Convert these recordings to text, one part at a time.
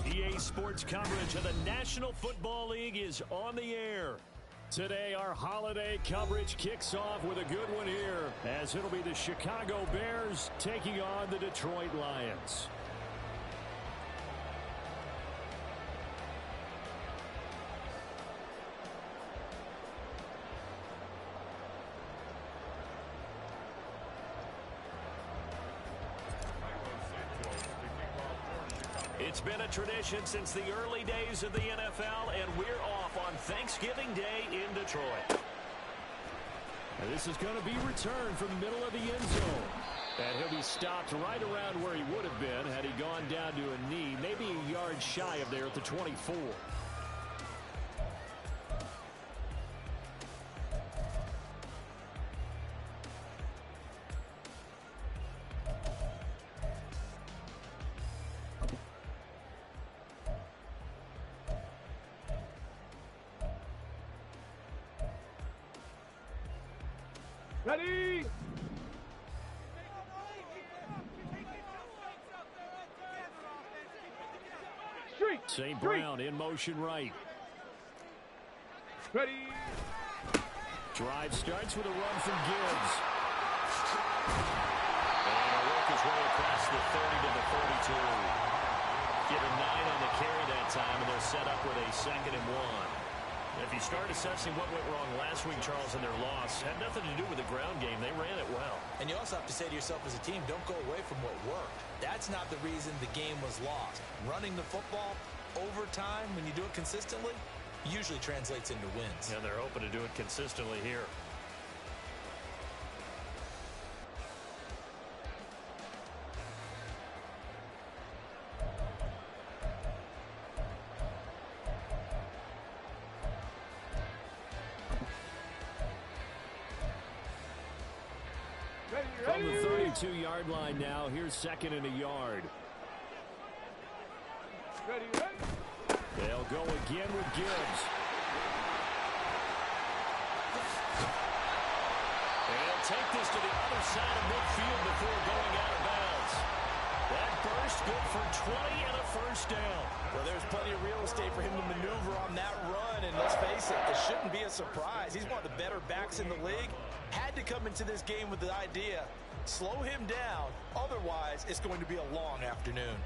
EA Sports coverage of the National Football League is on the air. Today, our holiday coverage kicks off with a good one here, as it'll be the Chicago Bears taking on the Detroit Lions. It's been a tradition since the early days of the NFL, and we're off on Thanksgiving Day in Detroit. And this is going to be returned from the middle of the end zone. And he'll be stopped right around where he would have been had he gone down to a knee, maybe a yard shy of there at the 24. Ready! St. Brown in motion right. Ready! Drive starts with a run from Gibbs. And he'll work his way across the 30 to the 42. Get a 9 on the carry that time, and they'll set up with a 2nd and 1. If you start assessing what went wrong last week, Charles, in their loss, had nothing to do with the ground game. They ran it well. And you also have to say to yourself as a team, don't go away from what worked. That's not the reason the game was lost. Running the football over time, when you do it consistently, usually translates into wins. And they're hoping to do it consistently here. From the 32-yard line now, here's 2nd and a yard. Ready. They'll go again with Gibbs. And he'll take this to the other side of midfield before going out of bounds. That burst good for 20 and a first down. Well, there's plenty of real estate for him to maneuver on that run, and let's face it, it shouldn't be a surprise. He's one of the better backs in the league. Had to come into this game with the idea, slow him down, otherwise it's going to be a long afternoon.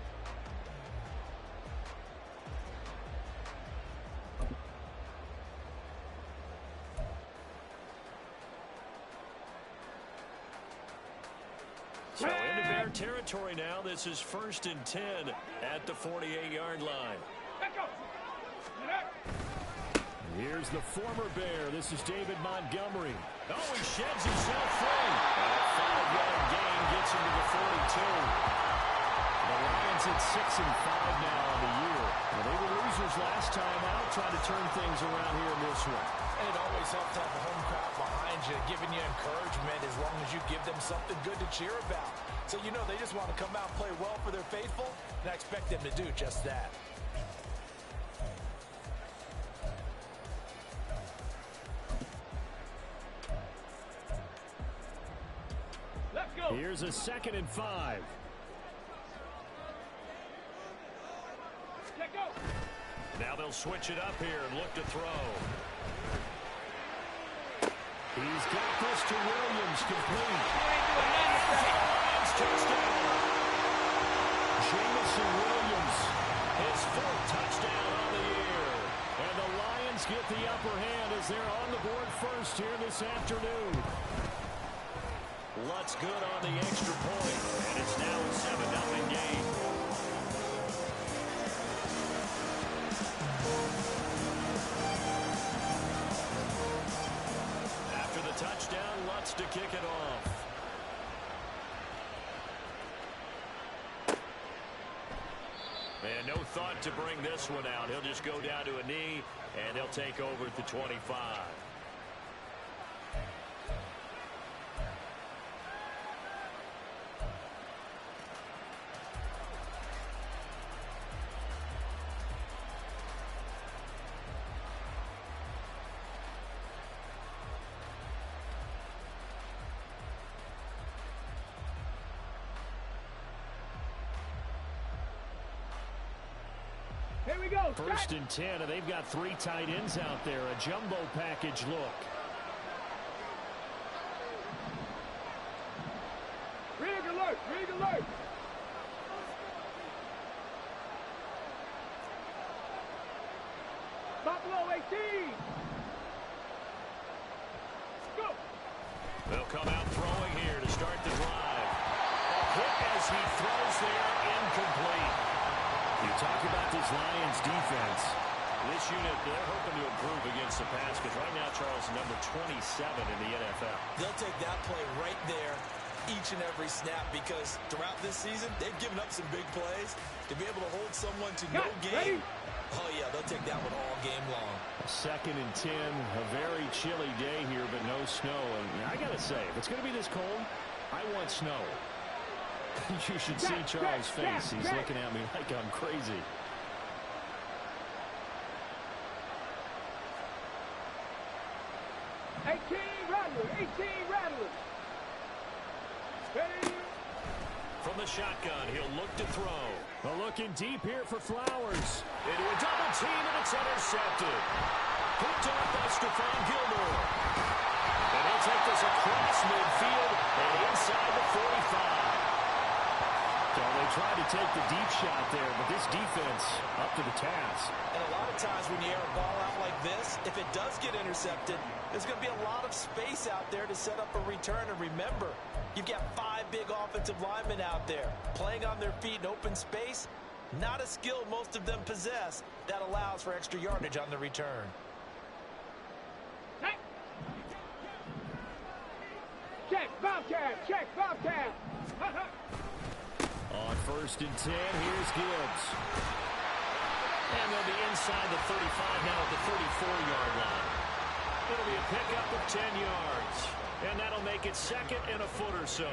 So into Bear territory now. This is 1st and 10 at the 48-yard line. Here's the former Bear. This is David Montgomery. Oh, he sheds himself free. And a 5-yard gain gets him to the 42. The Lions at 6-5 now on the year. Well, they were losers last time out, trying to turn things around here in this one. And it always helps to have a home crowd behind you, giving you encouragement as long as you give them something good to cheer about. So you know they just want to come out and play well for their faithful, and I expect them to do just that. Let's go! Here's a 2nd and 5. Let go! Now they'll switch it up here and look to throw. He's got this to Williams, complete. Lions touchdown. Jamison Williams, his 4th touchdown on the year. And the Lions get the upper hand as they're on the board first here this afternoon. Lutz good on the extra point, and it's now a 7-0 game. kick it off. And no thought to bring this one out. He'll just go down to a knee, and he'll take over at the 25. Here we go. First and 10, and they've got 3 tight ends out there. A jumbo package look. Rig alert. Rig alert. Buffalo 18. Go. They'll come out throwing here to start the drive. A hit as he throws there, incomplete. You talk about this Lions defense. This unit, they're hoping to improve against the pass because right now, Charles, number 27 in the NFL. They'll take that play right there each and every snap because throughout this season, they've given up some big plays. To be able to hold someone to no gain, oh yeah, they'll take that one all game long. Second and 10, a very chilly day here, but no snow. And I got to say, if it's going to be this cold, I want snow. You should see Charles' face. He's looking at me like I'm crazy. Rattlers. Ready. From the shotgun, he'll look to throw. Looking deep here for Flowers. Into a double team, and it's intercepted. Picked off by Stephon Gilmore. And he'll take this across midfield and inside the 45. So they tried to take the deep shot there, but this defense up to the task. And a lot of times when you air a ball out like this, if it does get intercepted, there's going to be a lot of space out there to set up a return. And remember, you've got 5 big offensive linemen out there playing on their feet in open space. Not a skill most of them possess that allows for extra yardage on the return. Check, Bobcat. Check, Bobcat. On first and 10, here's Gibbs. And they'll be inside the 35 now at the 34-yard line. It'll be a pickup of 10 yards. And that'll make it second and a foot or so.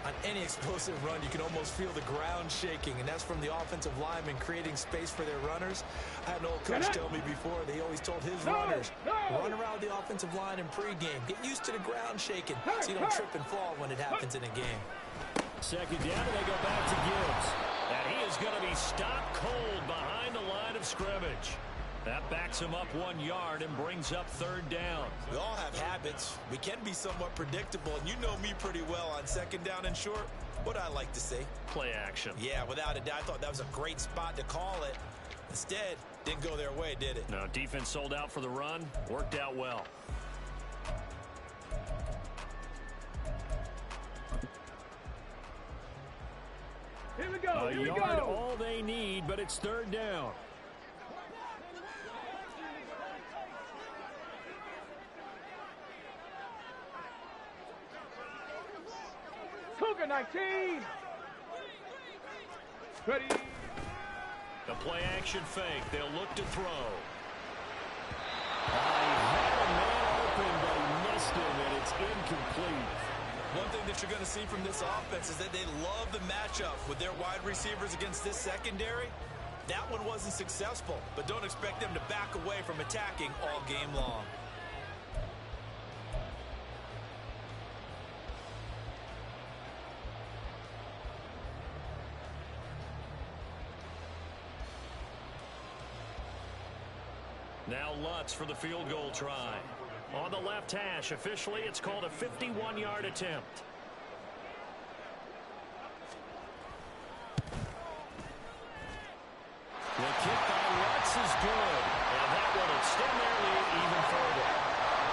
On any explosive run, you can almost feel the ground shaking, and that's from the offensive linemen creating space for their runners. I had an old coach tell me before, they always told his runners, run around the offensive line in pregame. Get used to the ground shaking so you don't trip and fall when it happens in a game. Second down, and they go back to Gibbs. And he is going to be stopped cold behind the line of scrimmage. That backs him up 1 yard and brings up third down. We all have habits. We can be somewhat predictable, and you know me pretty well on second down and short. What I like to say? Play action. Yeah, without a doubt, I thought that was a great spot to call it. Instead, didn't go their way, did it? No, defense sold out for the run. Worked out well. Here we go. A yard, all they need, but it's third down. Cougar 19. Ready. The play action fake. They'll look to throw. He had a man open, but he missed him, and it's incomplete. One thing that you're going to see from this offense is that they love the matchup with their wide receivers against this secondary. That one wasn't successful, but don't expect them to back away from attacking all game long. Now Lutz for the field goal try. On the left hash, officially it's called a 51-yard attempt. The kick by Lutz is good. And that will extend their lead even further.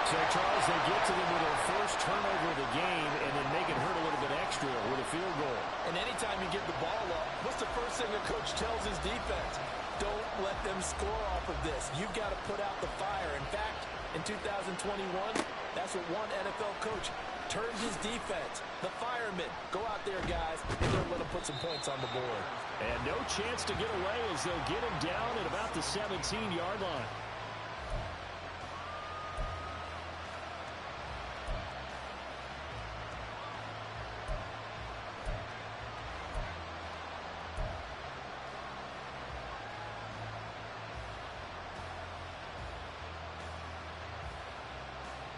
So, Charles, they get to them with their first turnover of the game and then make it hurt a little bit extra with a field goal. And anytime you give the ball up, what's the first thing a coach tells his defense? Don't let them score off of this. You've got to put out the fire. In fact, in 2021, that's what one NFL coach turns his defense. The firemen, go out there, guys, and they'll let him put some points on the board. And no chance to get away as they'll get him down at about the 17-yard line.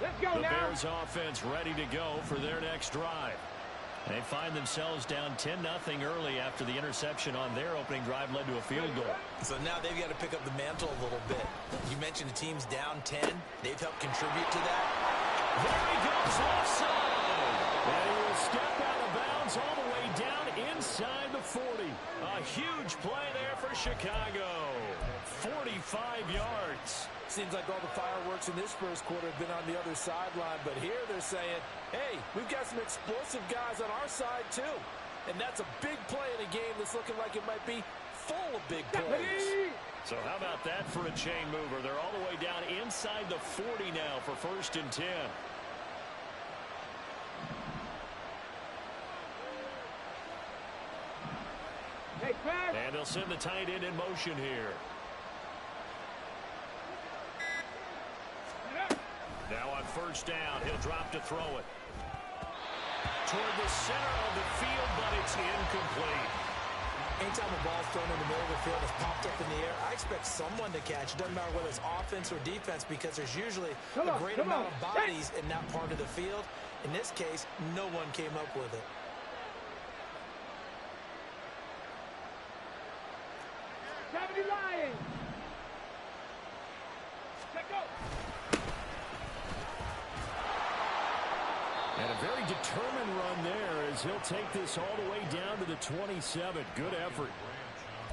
Let's go The now. Bears offense ready to go for their next drive. They find themselves down 10-0 early after the interception on their opening drive led to a field goal. So now they've got to pick up the mantle a little bit. You mentioned the team's down 10. They've helped contribute to that. There he goes left side. And he will step out of bounds all the way down inside the 40. A huge play there for Chicago. 45 yards. Seems like all the fireworks in this first quarter have been on the other sideline, but here they're saying, hey, we've got some explosive guys on our side too. And that's a big play in a game that's looking like it might be full of big plays. So how about that for a chain mover? They're all the way down inside the 40 now for 1st and 10. Hey, pass. And they'll send the tight end in motion here. Now on 1st down, he'll drop to throw it. Toward the center of the field, but it's incomplete. Anytime a ball's thrown in the middle of the field, it's popped up in the air, I expect someone to catch. It doesn't matter whether it's offense or defense because there's usually a great amount of bodies in that part of the field. In this case, no one came up with it. Lions. Let's go. And a very determined run there as he'll take this all the way down to the 27. Good effort.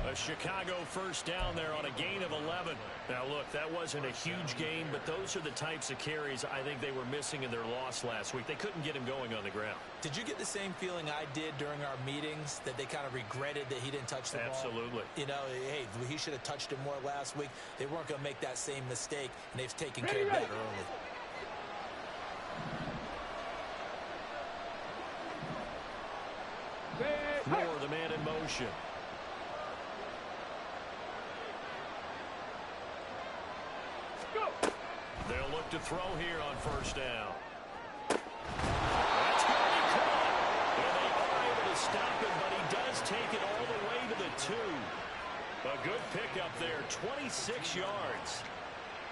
A Chicago 1st down there on a gain of 11. Now, look, that wasn't a huge gain, but those are the types of carries I think they were missing in their loss last week. They couldn't get him going on the ground. Did you get the same feeling I did during our meetings, that they kind of regretted that he didn't touch the ball? Absolutely. You know, hey, he should have touched it more last week. They weren't going to make that same mistake, and they've taken care of that early. Moore, the man in motion. They'll look to throw here on 1st down. That's going to be caught. And they are able to stop him, but he does take it all the way to the 2. A good pickup there, 26 yards.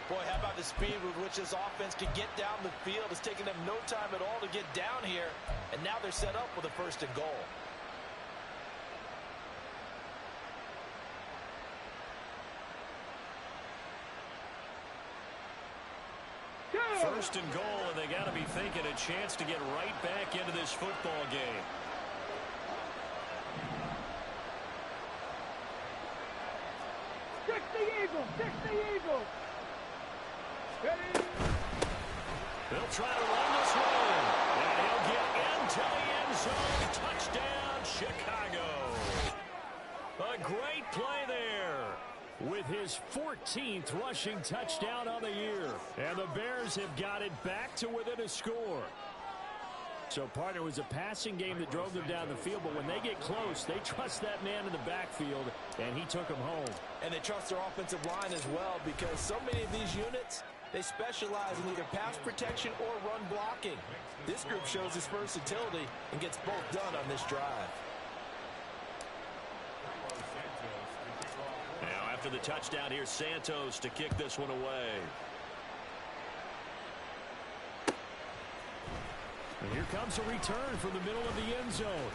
Boy, how about the speed with which this offense can get down the field? It's taken them no time at all to get down here, and now they're set up with a 1st and goal. First and goal, and they got to be thinking a chance to get right back into this football game. Six the Eagles. Ready? They'll try to run this one, and he'll get into the end zone. Touchdown, Chicago. A great play there with his 14th rushing touchdown on the year. And the Bears have got it back to within a score. So, partner, it was a passing game that drove them down the field, but when they get close, they trust that man in the backfield, and he took them home. And they trust their offensive line as well, because so many of these units, they specialize in either pass protection or run blocking. This group shows its versatility and gets both done on this drive. Now, after the touchdown, here's Santos to kick this one away. And here comes a return from the middle of the end zone.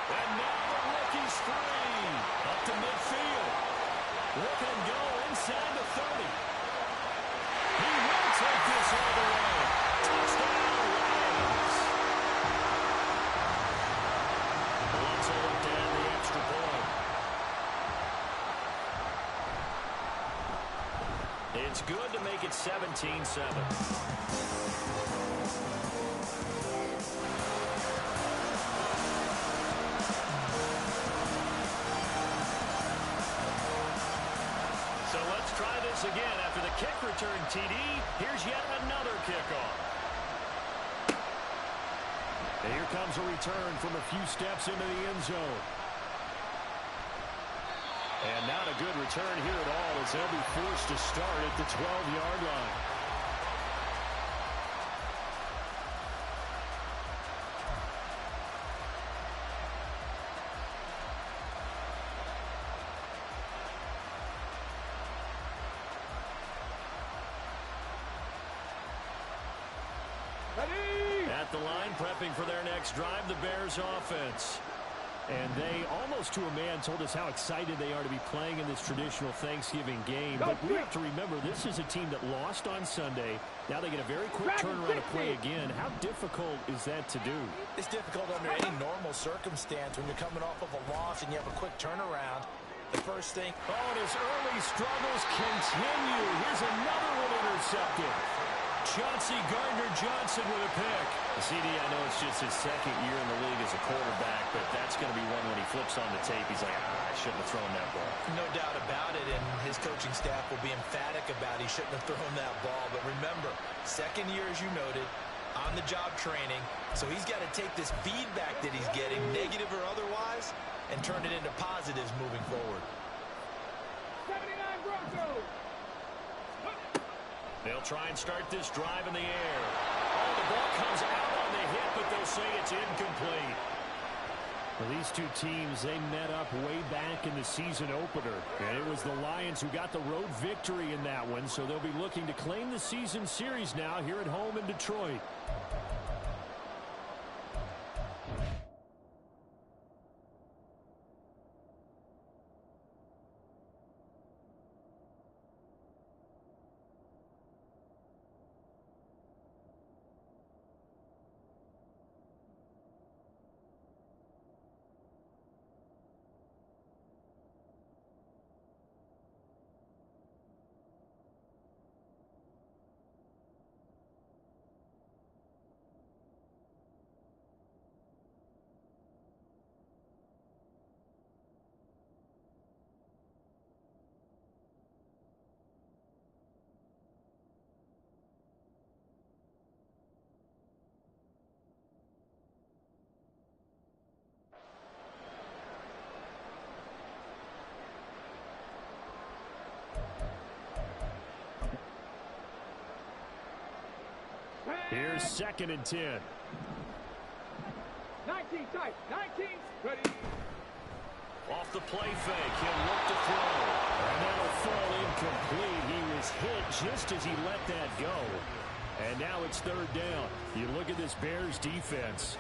And now the rookie's free. Up to midfield. Look at him go inside the 30. He will take this all the way. Touchdown, Lions. Alonso look down the extra point. It's good to make it 17-7. Again, after the kick return TD, here's yet another kickoff. And here comes a return from a few steps into the end zone. And not a good return here at all, as they'll be forced to start at the 12-yard line. At the line, prepping for their next drive, the Bears offense. And they, almost to a man, told us how excited they are to be playing in this traditional Thanksgiving game. But we have to remember, this is a team that lost on Sunday. Now they get a very quick turnaround to play again. How difficult is that to do? It's difficult under any normal circumstance when you're coming off of a loss and you have a quick turnaround. The first thing... Oh, and his early struggles continue. Here's another one intercepted. Chauncey Gardner-Johnson with a pick. CD, I know it's just his second year in the league as a quarterback, but that's going to be one when he flips on the tape. He's like, I shouldn't have thrown that ball. No doubt about it, and his coaching staff will be emphatic about he shouldn't have thrown that ball. But remember, second year, as you noted, on-the-job training, so he's got to take this feedback that he's getting, negative or otherwise, and turn it into positives moving forward. 79 Broncos. They'll try and start this drive in the air. Oh, the ball comes out on the hit, but they'll say it's incomplete. Well, these two teams, they met up way back in the season opener. And it was the Lions who got the road victory in that one, so they'll be looking to claim the season series now here at home in Detroit. Here's 2nd and 10. 19 tight. 19. Ready. Off the play fake, he'll look to throw. And that'll fall incomplete. He was hit just as he let that go. And now it's 3rd down. You look at this Bears defense.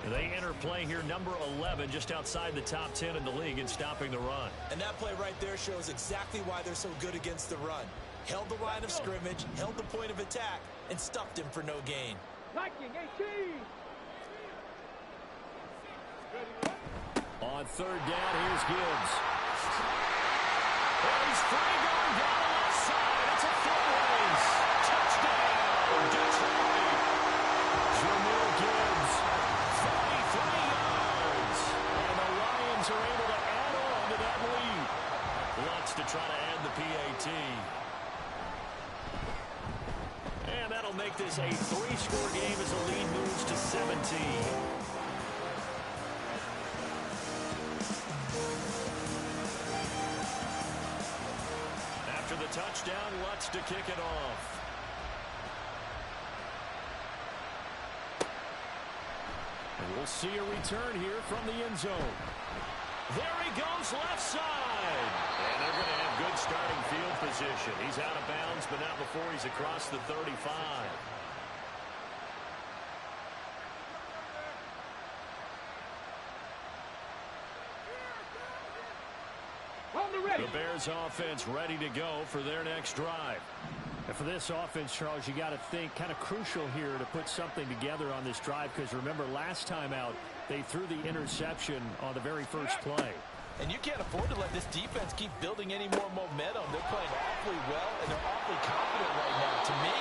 They enter play here, number 11, just outside the top 10 in the league in stopping the run. And that play right there shows exactly why they're so good against the run. Held the line of scrimmage, held the point of attack, and stuffed him for no gain. Liking 18. On 3rd down, here's Gibbs. And he's free going down the left side. It's a foot race. Touchdown, Detroit. Jameer Gibbs, 33 yards. And the Lions are able to add on to that lead. Lutz to try to add the PAT. And that'll make this a 3-score game as the lead moves to 17. After the touchdown, Lutz to kick it off. And we'll see a return here from the end zone. There he goes, left side. And they're going to have good starting field position. He's out of bounds, but not before he's across the 35. The Bears offense ready to go for their next drive. And for this offense, Charles, you got to think kind of crucial here to put something together on this drive, because remember last time out they threw the interception on the very first play. And you can't afford to let this defense keep building any more momentum. They're playing awfully well, and they're awfully confident right now. To me,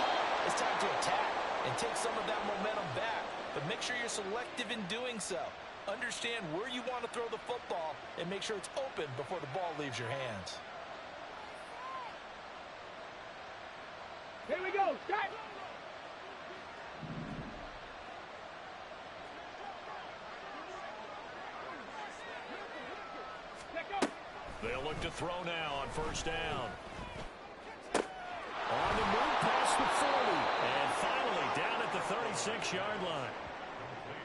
it's time to attack and take some of that momentum back. But make sure you're selective in doing so. Understand where you want to throw the football and make sure it's open before the ball leaves your hands. Here we go. Start. look to throw now on first down. On the move past the 40. And finally down at the 36-yard line.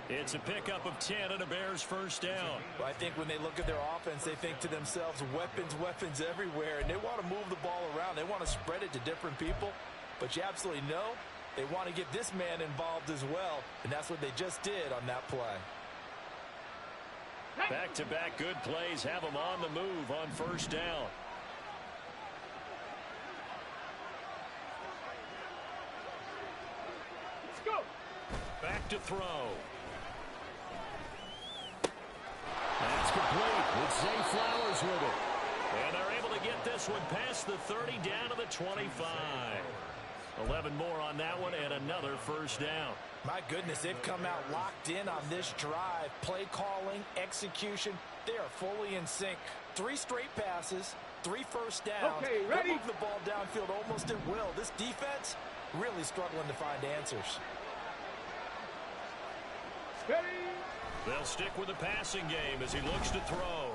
It's a pickup of 10 and a Bears first down. Well, I think when they look at their offense, they think to themselves, weapons, weapons everywhere. And they want to move the ball around. They want to spread it to different people. But you absolutely know they want to get this man involved as well. And that's what they just did on that play. Back-to-back good plays have them on the move on first down. Let's go. Back to throw. That's complete with Zay Flowers with it. And they're able to get this one past the 30 down to the 25. 11 more on that one and another first down. My goodness, they've come out locked in on this drive. Play calling, execution, they are fully in sync. 3 straight passes, 3 first downs. Okay, ready? They move the ball downfield almost at will. This defense really struggling to find answers. Steady. They'll stick with the passing game as he looks to throw.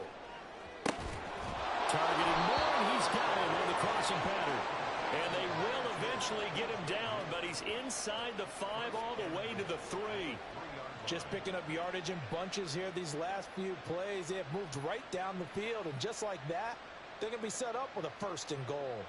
Targeting more, and he's got him on the crossing pattern. And they will eventually get him down, but he's inside the 5 all the way to the 3. Just picking up yardage in bunches here these last few plays. They have moved right down the field, and just like that, they're going to be set up with a 1st and goal.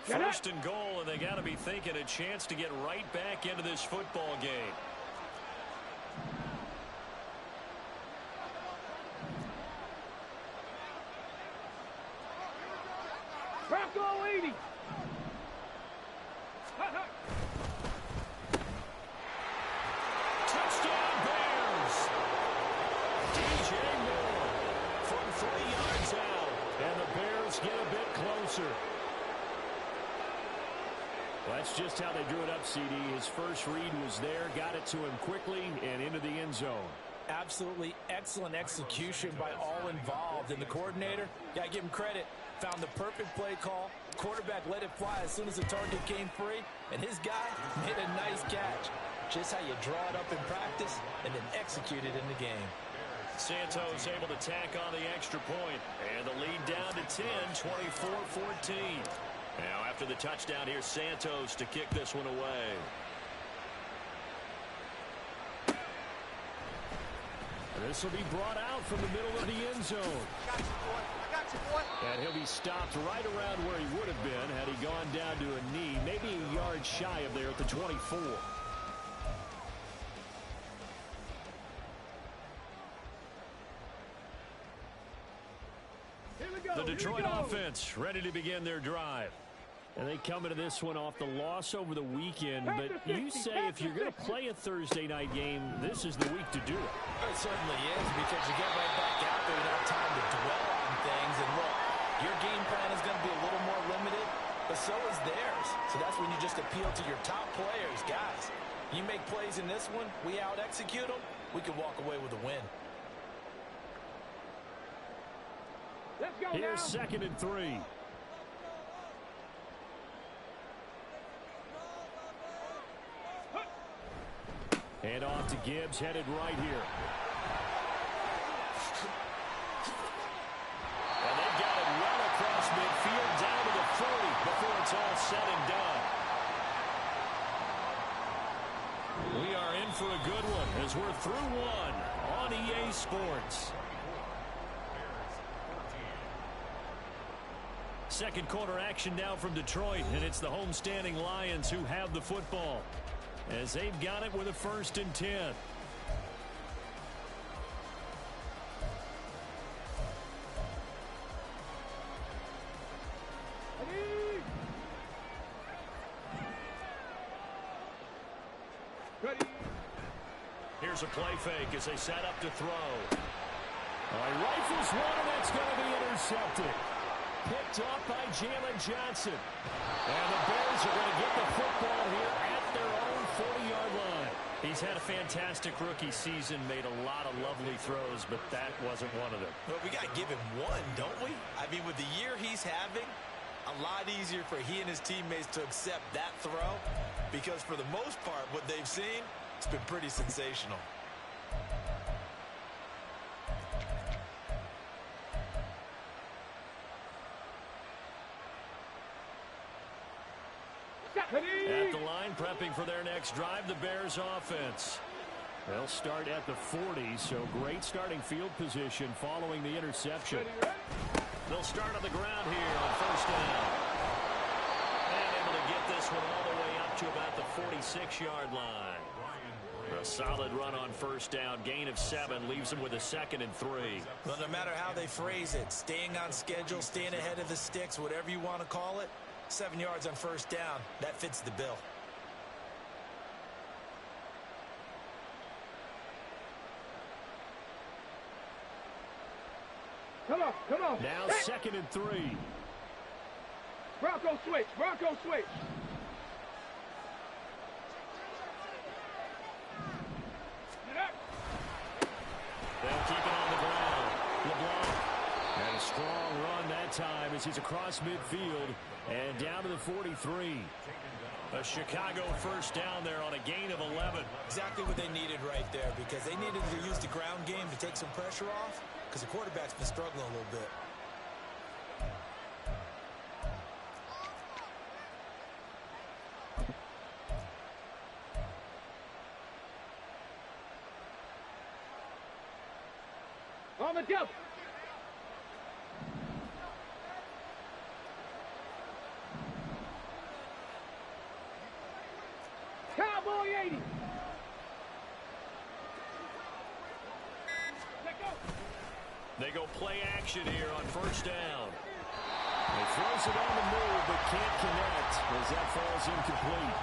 First and goal, and they got to be thinking a chance to get right back into this football game. Bronco 80. Touchdown Bears. DJ Moore from 3 yards out, and the Bears get a bit closer. Well, that's just how they drew it up, CD. His first read was there, got it to him quickly, and into the end zone. Absolutely excellent execution by all involved. And the coordinator, got to give him credit, found the perfect play call. Quarterback let it fly as soon as the target came free, and his guy made a nice catch. Just how you draw it up in practice and then execute it in the game. Santos able to tack on the extra point, and the lead down to 10, 24-14. Now, after the touchdown, here's Santos to kick this one away. And this will be brought out from the middle of the end zone. I got you, boy. I got you, boy. And he'll be stopped right around where he would have been had he gone down to a knee, maybe a yard shy of there at the 24. Here we go. The Detroit offense ready to begin their drive. And they come into this one off the loss over the weekend. But you say if you're going to play a Thursday night game, this is the week to do it. It certainly is, because you get right back out there. You don't have time to dwell on things. And look, your game plan is going to be a little more limited, but so is theirs. So that's when you just appeal to your top players. Guys, you make plays in this one, we out-execute them, we can walk away with a win. Let's go Here's now. 2nd and 3. And off to Gibbs, headed right here. And they've got it well across midfield, down to the 40 before it's all said and done. We are in for a good one as we're through one on EA Sports. Second quarter action now from Detroit, and it's the homestanding Lions who have the football, as they've got it with a 1st and 10. Ready. Here's a play fake as they set up to throw. Rifles one, and that's going to be intercepted. Picked up by Jalen Johnson. And the Bears are going to get the football here at their own 40-yard line. He's had a fantastic rookie season, made a lot of lovely throws, but that wasn't one of them. Well, we got to give him one, don't we? I mean, with the year he's having, a lot easier for he and his teammates to accept that throw because for the most part, what they've seen, it's been pretty sensational. At the line, prepping for their next drive, the Bears offense. They'll start at the 40, so great starting field position following the interception. They'll start on the ground here on first down. And able to get this one all the way up to about the 46-yard line. A solid run on first down. Gain of 7 leaves them with a 2nd and 3. Well, no matter how they phrase it, staying on schedule, staying ahead of the sticks, whatever you want to call it, 7 yards on first down, that fits the bill. Come on, come on. Now 2nd and 3. Bronco switch, Bronco switch. They'll keep it on the ground. LeBlanc had a strong run that time as he's across midfield and down to the 43. A Chicago first down there on a gain of 11. Exactly what they needed right there because they needed to use the ground game to take some pressure off because the quarterback's been struggling a little bit. On the double. Cowboy 80. Let go. They go play action here on first down. He throws it on the move but can't connect as that falls incomplete.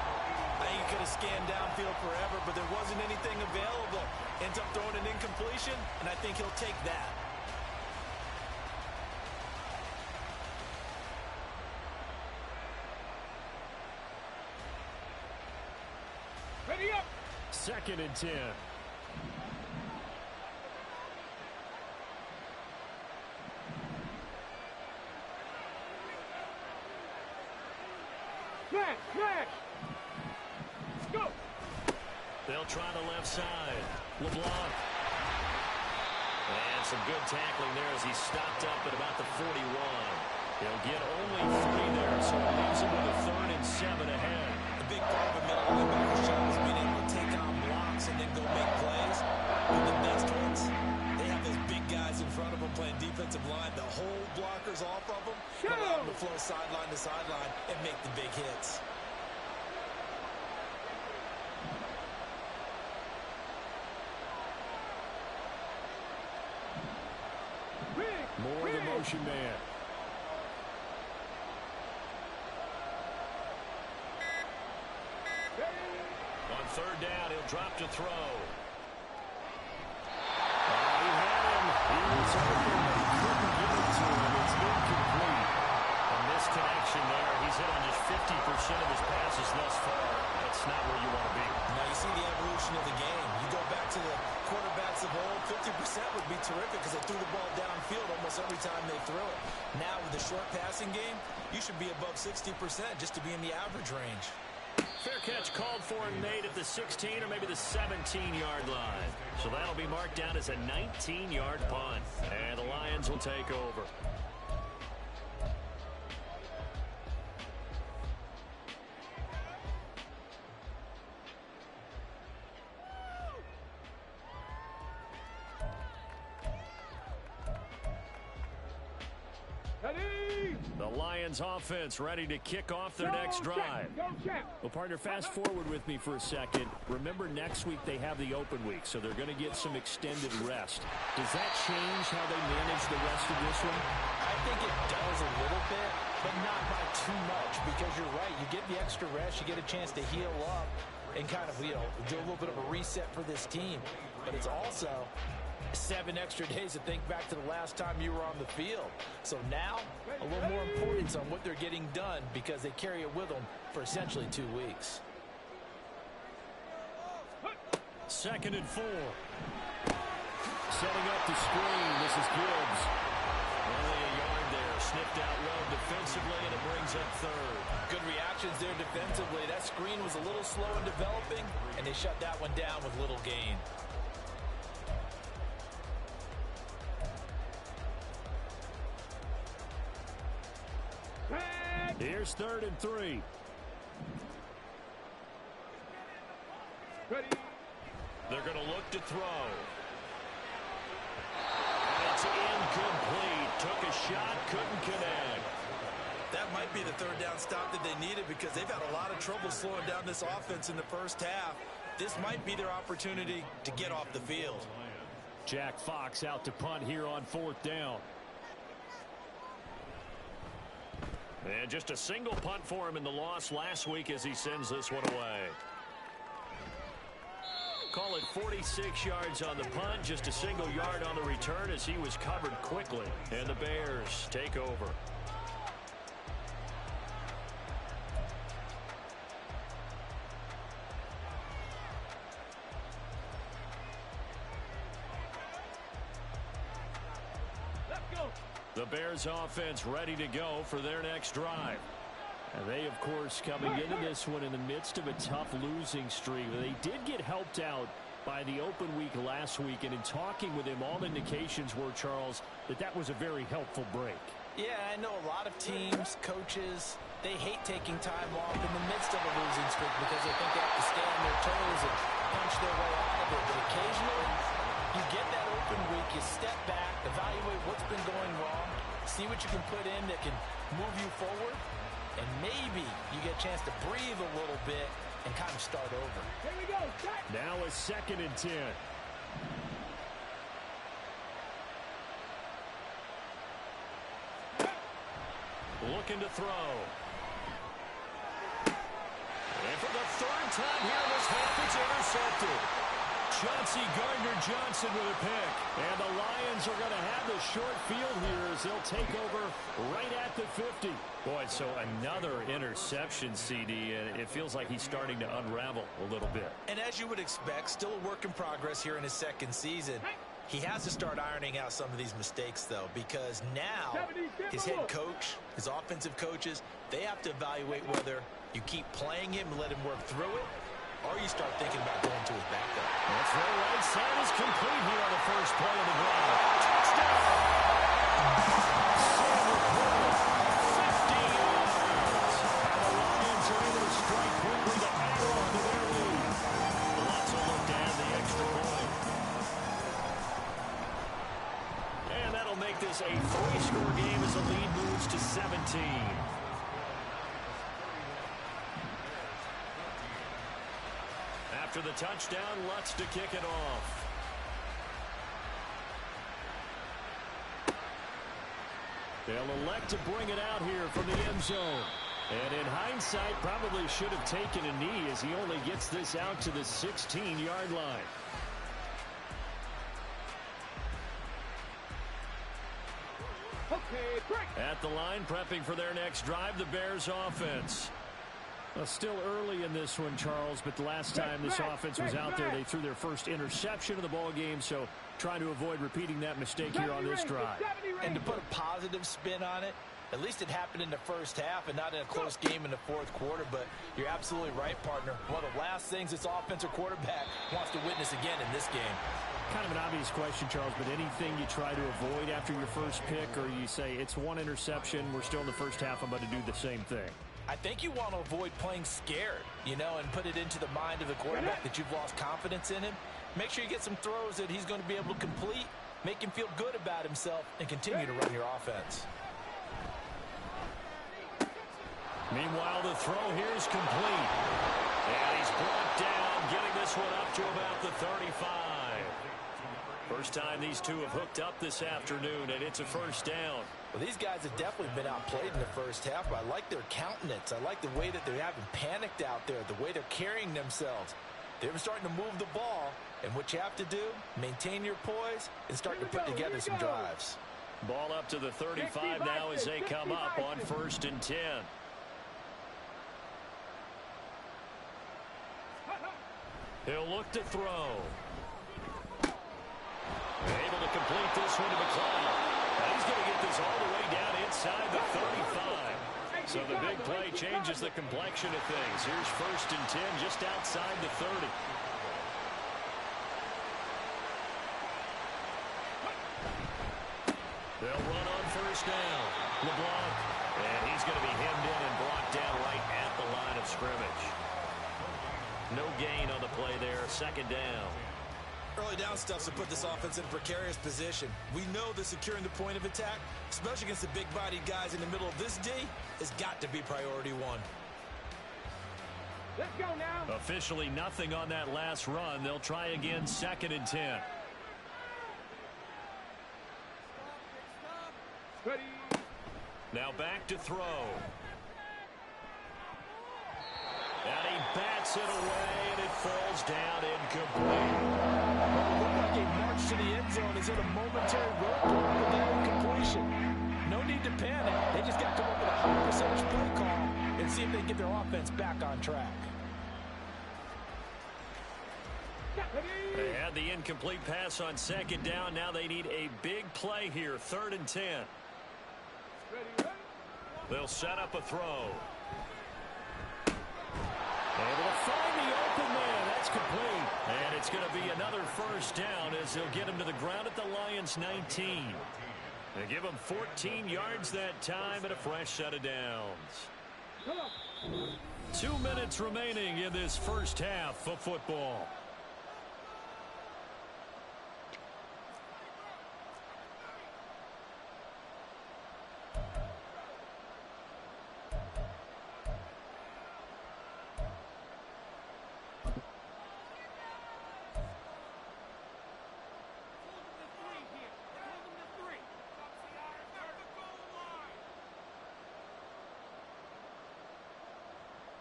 I think he could have scanned downfield forever, but there wasn't anything available. Ends up throwing an incompletion, and I think he'll take that. Ready up. 2nd and 10. Smash, smash. Go. They'll try the left side. LeBlanc. And some good tackling there as he's stopped up at about the 41. He'll get only 3 there, so it leaves him with a 3rd and 7 ahead. A big part of a middle linebacker job is being able to take on blocks and then go make plays. With the best ones, they have those big guys in front of them playing defensive line. The whole blockers off of them, allow them to flow sideline to sideline and make the big hits. More the motion man. On 3rd down, he'll drop to throw. He had him. He was open, but he couldn't get it to him. It's incomplete. And this connection there, he's hit on just 50% of his passes thus far. That's not where you want to be. Now you see the evolution of the game. You go back to the quarterbacks of old, 50% would be terrific because they threw the ball downfield almost every time they threw it. Now with the short passing game, you should be above 60% just to be in the average range. Fair catch called for and made at the 16 or maybe the 17-yard line. So that'll be marked down as a 19-yard punt. And the Lions will take over. The Lions offense ready to kick off their next drive. Well, partner, fast forward with me for a second. Remember, next week they have the open week, so they're going to get some extended rest. Does that change how they manage the rest of this one? I think it does a little bit, but not by too much, because you're right. You get the extra rest, you get a chance to heal up and kind of, do a little bit of a reset for this team. But it's also 7 extra days to think back to the last time you were on the field. So now, a little more importance on what they're getting done because they carry it with them for essentially 2 weeks. 2nd and 4. Setting up the screen. This is Gibbs. Only a yard there. sniffed out well defensively, and it brings up third. Good reactions there defensively. That screen was a little slow in developing, and they shut that one down with little gain. Here's 3rd and 3. Ready. They're going to look to throw. It's incomplete. Took a shot, couldn't connect. That might be the 3rd down stop that they needed because they've had a lot of trouble slowing down this offense in the first half. This might be their opportunity to get off the field. Jack Fox out to punt here on 4th down. And just a single punt for him in the loss last week as he sends this one away. Call it 46 yards on the punt, just a single yard on the return as he was covered quickly. And the Bears take over. The Bears offense ready to go for their next drive. And they, of course, coming into this one in the midst of a tough losing streak. They did get helped out by the open week last week. And in talking with him, all indications were, Charles, that was a very helpful break. Yeah, I know a lot of teams, coaches, they hate taking time off in the midst of a losing streak because they think they have to stay on their toes and punch their way out of it. But occasionally, you get that open week, you step back, evaluate what's been going wrong, see what you can put in that can move you forward, and maybe you get a chance to breathe a little bit and kind of start over. Here we go. Now a 2nd and 10. Looking to throw. And for the 3rd time here in this half, it's intercepted. Chauncey Gardner-Johnson with a pick. And the Lions are going to have the short field here as they'll take over right at the 50. Boy, so another interception, CD, and it feels like he's starting to unravel a little bit. And as you would expect, still a work in progress here in his 2nd season. He has to start ironing out some of these mistakes, though, because now his head coach, his offensive coaches, they have to evaluate whether you keep playing him and let him work through it, or you start thinking about going to his backup. That's right. Right side is complete here on the first play of the drive. Touchdown! Sam recorded 50 yards. And the Lions are able to strike quickly to add on to their lead. Lots of look to add the extra point. And that'll make this a 3-score game as the lead moves to 17. After the touchdown, Lutz to kick it off. They'll elect to bring it out here from the end zone. And in hindsight, probably should have taken a knee as he only gets this out to the 16-yard line. Okay, break. At the line, prepping for their next drive, the Bears offense. Well, still early in this one, Charles, but the last time this offense was out there, they threw their first interception of the ball game, so trying to avoid repeating that mistake here on this drive. And to put a positive spin on it, at least it happened in the first half and not in a close game in the 4th quarter, but you're absolutely right, partner. One of the last things this offensive quarterback wants to witness again in this game. Kind of an obvious question, Charles, but anything you try to avoid after your first pick, or you say it's one interception, we're still in the first half, I'm about to do the same thing? I think you want to avoid playing scared, you know, and put it into the mind of the quarterback that you've lost confidence in him. Make sure you get some throws that he's going to be able to complete, make him feel good about himself, and continue to run your offense. Meanwhile, the throw here is complete. And he's brought down, getting this one up to about the 35. First time these two have hooked up this afternoon, and it's a first down. Well, these guys have definitely been outplayed in the first half, but I like their countenance. I like the way that they haven't panicked out there, the way they're carrying themselves. They're starting to move the ball, and what you have to do, maintain your poise and start to put together some drives. Ball up to the 35 now as they come up on 1st and 10. He'll look to throw. Able to complete this one to McLeod. He's going to get this all the way down inside the 35. So the big play changes the complexion of things. Here's 1st and 10 just outside the 30. They'll run on 1st down. LeBlanc. And he's going to be hemmed in and brought down right at the line of scrimmage. No gain on the play there. 2nd down. Early down stuffs to put this offense in a precarious position. We know that securing the point of attack, especially against the big-bodied guys in the middle of this D, has got to be priority one. Let's go now. Officially nothing on that last run. They'll try again 2nd and 10. Ready. Now back to throw. And he bats it away, and it falls down incomplete. Looked like a march to the end zone is in a momentary roadblock with that incompletion. No need to panic. They just got to come up with a high percentage play call and see if they can get their offense back on track. They had the incomplete pass on 2nd down. Now they need a big play here. 3rd and 10. They'll set up a throw. Able to find the open man. That's complete. And it's going to be another 1st down as they'll get him to the ground at the Lions' 19. They give him 14 yards that time and a fresh set of downs. 2 minutes remaining in this 1st half of football.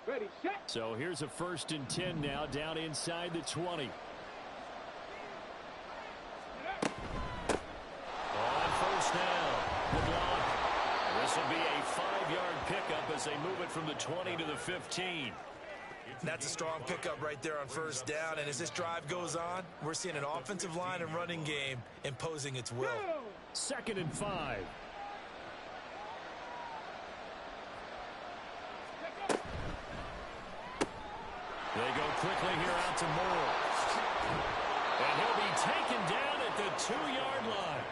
Ready, set. So here's a 1st and 10 now down inside the 20. On 1st down, LeBlanc. This will be a 5-yard pickup as they move it from the 20 to the 15. That's a strong pickup right there on 1st down, and as this drive goes on, we're seeing an offensive line and running game imposing its will. 2nd and 5. They go quickly here out to Moore. And he'll be taken down at the 2-yard line.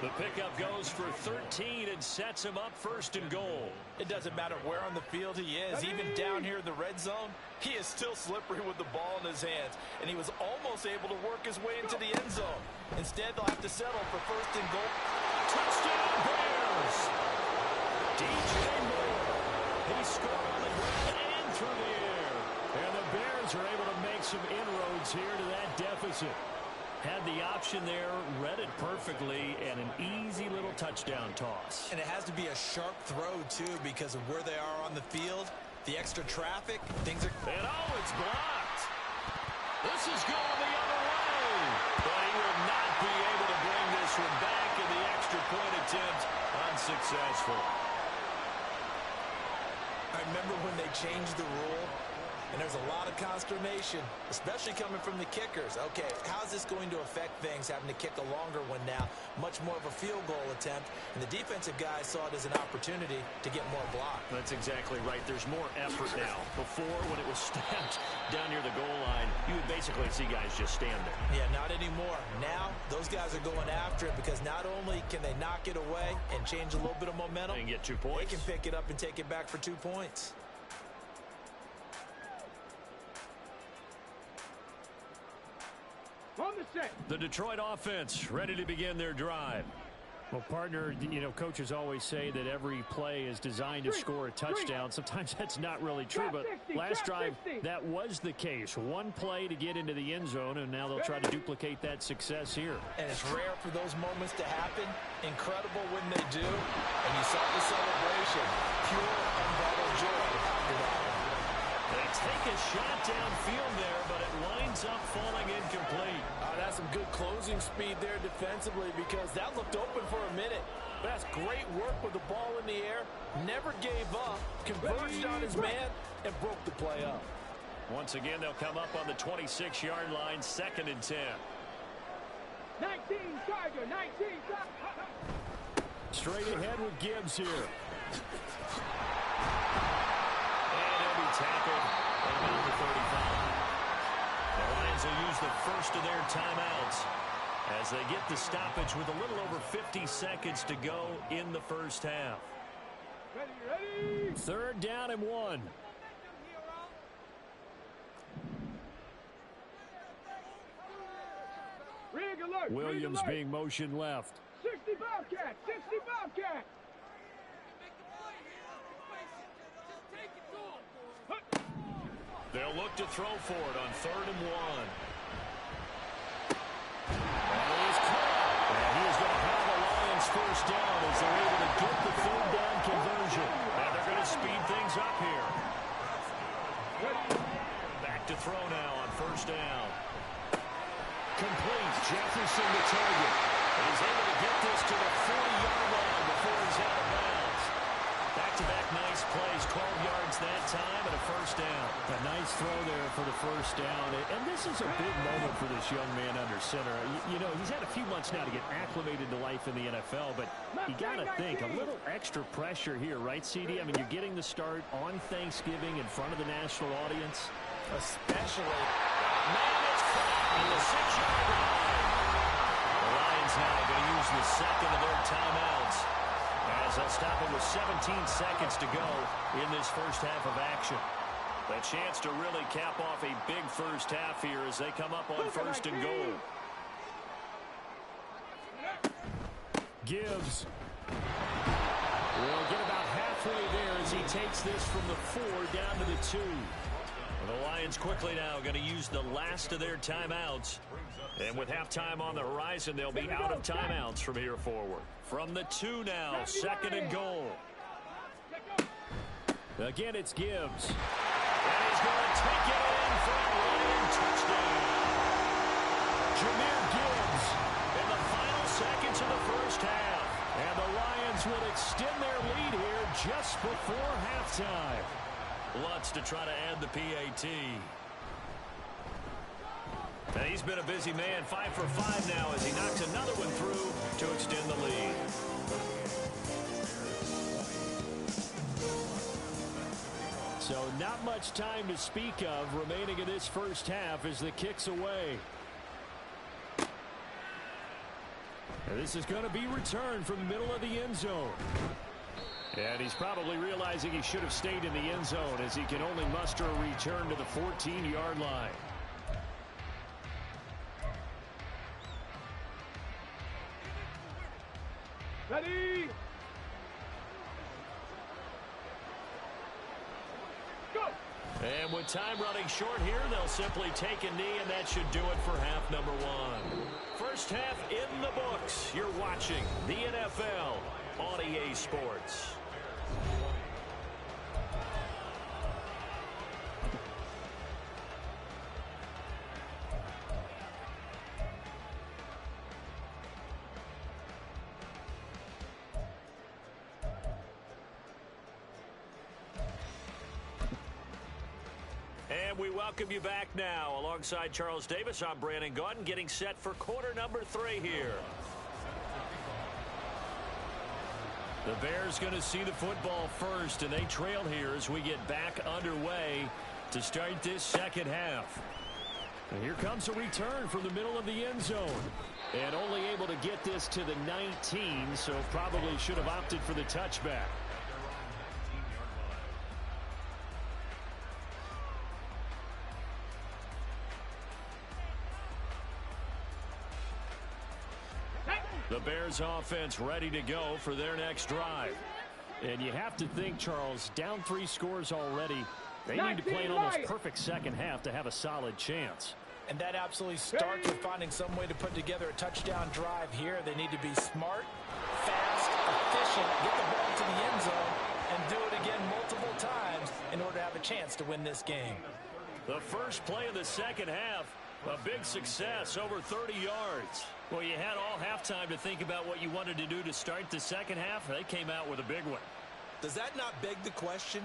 The pickup goes for 13 and sets him up 1st and goal. It doesn't matter where on the field he is. Even down here in the red zone, he is still slippery with the ball in his hands. And he was almost able to work his way into the end zone. Instead, they'll have to settle for 1st and goal. Touchdown, Bears! DJ Moore. He scored on the ground and through the air. And the Bears are able to make some inroads here to that deficit. Had the option there, read it perfectly, and an easy little touchdown toss. And it has to be a sharp throw, too, because of where they are on the field, the extra traffic, things are... And oh, it's blocked. This is going the other way. But he will not be able to bring this one back, and the extra point attempt unsuccessful. I remember when they changed the rule, and there's a lot of consternation, especially coming from the kickers. Okay, how's this going to affect things, having to kick a longer one now? Much more of a field goal attempt, and the defensive guys saw it as an opportunity to get more block. That's exactly right. There's more effort now. Before, when it was stacked down near the goal line, you would basically see guys just stand there. Yeah, not anymore. Now, those guys are going after it because not only can they knock it away and change a little bit of momentum, They can get 2 points. they can pick it up and take it back for 2 points. On the set. The Detroit offense ready to begin their drive. Well, partner, you know, coaches always say that every play is designed to score a touchdown. Sometimes that's not really true, but last drive, that was the case. One play to get into the end zone, and now they'll try to duplicate that success here. And it's rare for those moments to happen. Incredible when they do. And you saw the celebration. Pure, unbridled joy after that. They take a shot downfield there, but it winds up falling incomplete. That's some good closing speed there defensively because that looked open for a minute. But that's great work with the ball in the air. Never gave up, converged on his man, and broke the play up. Once again, they'll come up on the 26-yard line, 2nd and 10. 19, Charger, 19. Straight ahead with Gibbs here. And he'll be tackled at about the 35. The Lions will use the first of their timeouts as they get the stoppage with a little over 50 seconds to go in the first half. Ready. 3rd down and 1. Rig alert. Williams rig alert. being motioned left. 60 Bobcat. 60 Bobcat. They'll look to throw for it on 3rd and 1. And he is going to have the Lions first down as they're able to get the 3rd down conversion. And they're going to speed things up here. Back to throw now on 1st down. Complete. Jefferson the target. And he's able to get this to the 40-yard line before he's out of bounds. Back-to-back nice plays, 12 yards that time, and a 1st down. A nice throw there for the 1st down. And this is a big moment for this young man under center. You know, he's had a few months now to get acclimated to life in the NFL, but you got to think a little extra pressure here, right, CD? I mean, you're getting the start on Thanksgiving in front of the national audience. Especially. Man, it's caught on the 6-yard line. The Lions now going to use the second of their timeouts as they'll stop it with 17 seconds to go in this first half of action. A chance to really cap off a big first half here as they come up on 1st and goal. Gibbs will get about halfway there as he takes this from the 4 down to the 2. The Lions quickly now going to use the last of their timeouts. And with halftime on the horizon, they'll be out of timeouts from here forward. From the 2 now, 2nd and goal. Again, it's Gibbs. And he's going to take it in for a Lion touchdown. Jahmyr Gibbs In the final seconds of the first half. And the Lions will extend their lead here just before halftime. Lutz to try to add the PAT. And he's been a busy man, 5 for 5 now as he knocks another one through to extend the lead. So not much time to speak of remaining in this first half as the kick's away. And this is going to be returned from the middle of the end zone. And he's probably realizing he should have stayed in the end zone as he can only muster a return to the 14-yard line. Ready. Go. And with time running short here, they'll simply take a knee, and that should do it for half number 1. First half in the books. You're watching the NFL on EA Sports. And we welcome you back now. Alongside Charles Davis, I'm Brandon Gaudin, getting set for quarter number 3 here. The Bears going to see the football first, and they trail here as we get back underway to start this second half. And here comes a return from the middle of the end zone. And only able to get this to the 19, so probably should have opted for the touchback. The Bears offense ready to go for their next drive. And you have to think, Charles, down 3 scores already. They need to play an almost perfect second half to have a solid chance. And that absolutely starts with finding some way to put together a touchdown drive here. They need to be smart, fast, efficient, get the ball to the end zone, and do it again multiple times in order to have a chance to win this game. The first play of the second half, a big success, over 30 yards. Well, you had all halftime to think about what you wanted to do to start the second half. They came out with a big one. Does that not beg the question?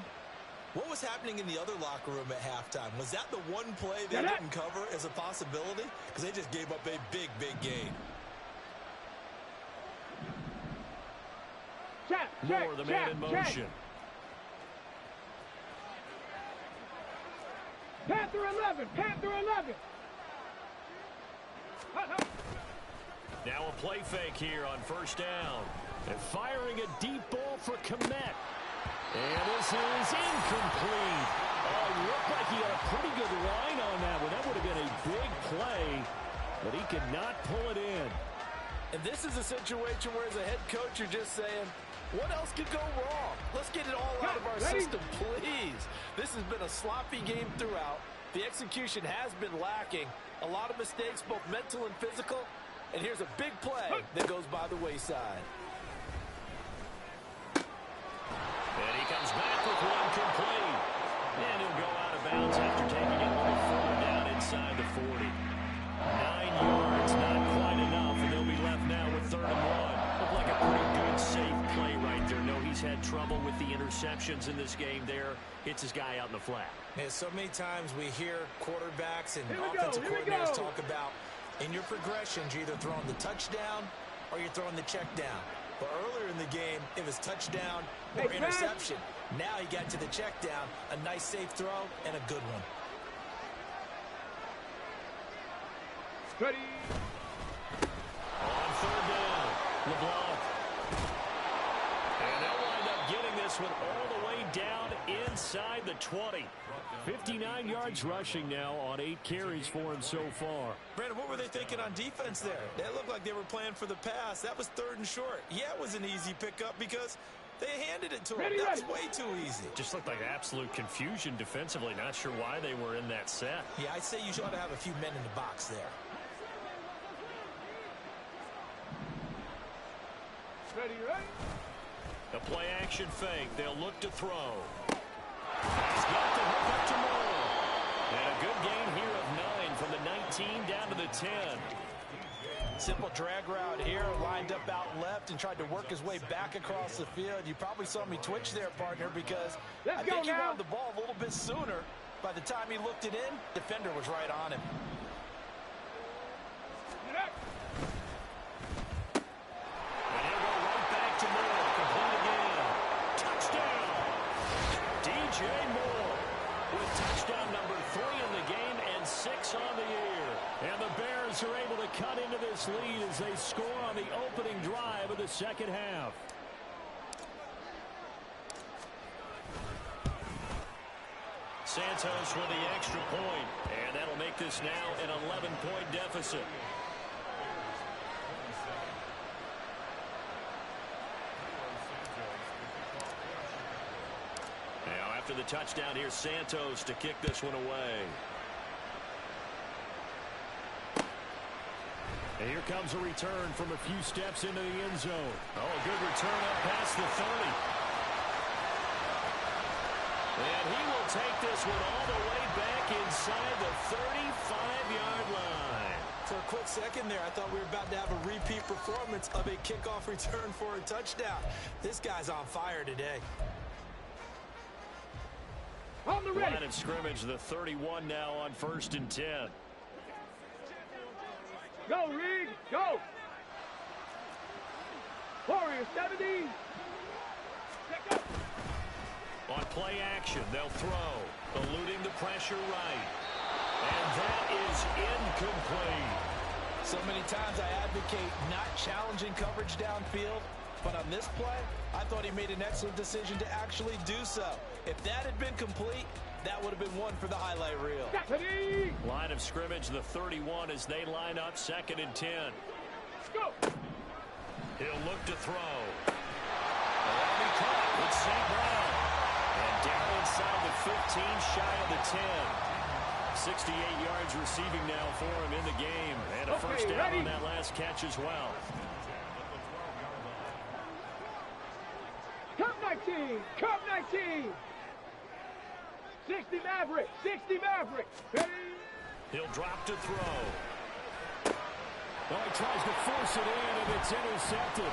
What was happening in the other locker room at halftime? Was that the one play they didn't cover as a possibility? Because they just gave up a big, big gain. Moore, the man in motion. Panther 11, Panther 11. Now a play fake here on first down. And firing a deep ball for Kmet. And this is incomplete. Oh, looked like he had a pretty good line on that one. That would have been a big play, but he could not pull it in. And this is a situation where as a head coach you're just saying, what else could go wrong? Let's get it all out of our system, please. This has been a sloppy game throughout. The execution has been lacking. A lot of mistakes, both mental and physical. And here's a big play that goes by the wayside. And he comes back with one complete. And he'll go out of bounds after taking it a little further down inside the 40. 9 yards, not quite enough, and they'll be left now with 3rd and 1. Looked like a pretty good, safe play right there. No, he's had trouble with the interceptions in this game there. Hits his guy out in the flat. And so many times we hear quarterbacks and offensive coordinators talk about in your progressions, you're either throwing the touchdown or you're throwing the check down. But earlier in the game, it was touchdown or interception. Now he got to the check down, a nice safe throw, and a good one. Ready. On 3rd down, LeBlanc. And they'll wind up getting this one all the way down inside the 20. 59 yards rushing now on 8 carries for him so far. Brandon, what were they thinking on defense there? They looked like they were playing for the pass. That was 3rd and short. Yeah, it was an easy pickup because they handed it to him. That was way too easy. Just looked like absolute confusion defensively. Not sure why they were in that set. Yeah, I'd say you ought to have a few men in the box there. Ready, right? The play action fake. They'll look to throw. He's got to hook up to Moore. And a good gain here of 9 from the 19 down to the 10. Simple drag route here, lined up out left and tried to work his way back across the field. You probably saw me twitch there, partner, because I think he wanted the ball a little bit sooner. By the time he looked it in, defender was right on him. And he'll go right back to Moore. Complete again. Touchdown. DJ Moore with touchdown number 3 in the game and 6 on the year. And the Bears are able to cut into this lead as they score on the opening drive of the second half. Santos with the extra point, and that'll make this now an 11-point deficit. Now after the touchdown, here's Santos to kick this one away. And here comes a return from a few steps into the end zone. Oh, a good return up past the 30. And he will take this one all the way back inside the 35-yard line. For a quick second there, I thought we were about to have a repeat performance of a kickoff return for a touchdown. This guy's on fire today. On the ready. Line of scrimmage, the 31 now on 1st and 10. Go, Reed, go! Warrior 70. Check up. On play action, they'll throw, eluding the pressure right. And that is incomplete. So many times I advocate not challenging coverage downfield, but on this play, I thought he made an excellent decision to actually do so. If that had been complete, that would have been one for the highlight reel. Line of scrimmage, the 31 as they line up 2nd and 10. Go! He'll look to throw. And he caught with St. Brown. And down inside the 15, shy of the 10. 68 yards receiving now for him in the game. And a first down on that last catch as well. Cup 19! Cup 19! 60 Maverick! 60 Maverick! Ready? He'll drop to throw. Oh, he tries to force it in, and it's intercepted.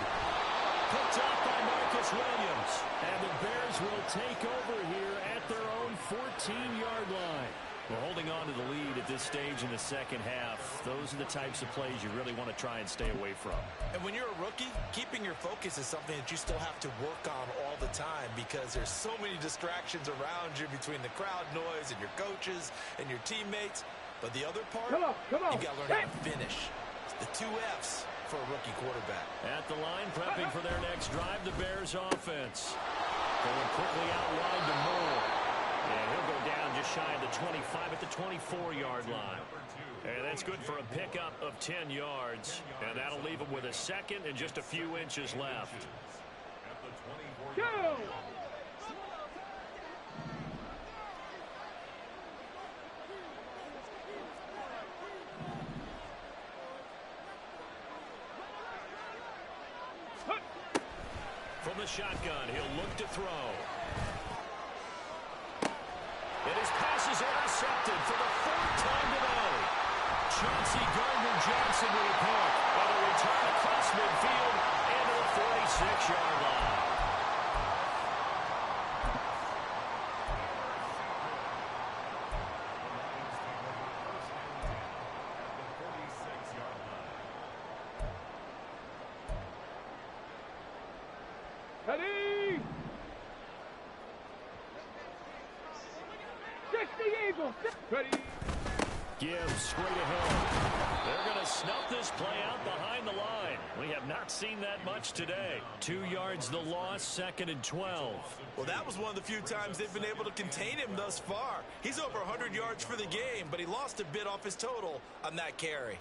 Picked up by Marcus Williams. And the Bears will take over here at their own 14-yard line. Well, holding on to the lead at this stage in the second half, those are the types of plays you really want to try and stay away from. And when you're a rookie, keeping your focus is something that you still have to work on all the time because there's so many distractions around you between the crowd noise and your coaches and your teammates. But the other part, you've got to learn how to finish. It's the 2 F's for a rookie quarterback. At the line, prepping for their next drive, the Bears offense. Going quickly out wide to Moore. And he'll go down just shy of the 25 at the 24-yard line. And that's good for a pickup of 10 yards. And that'll leave him with a second and just a few inches left. Go! From the shotgun, he'll look to throw. And his pass is intercepted for the 4th time today. Chauncey Gardner-Johnson with a pick. And a return across midfield into the 46-yard line. Ready! 60 Eagles! Ready! Gibbs straight ahead. They're going to snuff this play out behind the line. We have not seen that much today. 2 yards the loss, 2nd and 12. Well, that was one of the few times they've been able to contain him thus far. He's over 100 yards for the game, but he lost a bit off his total on that carry.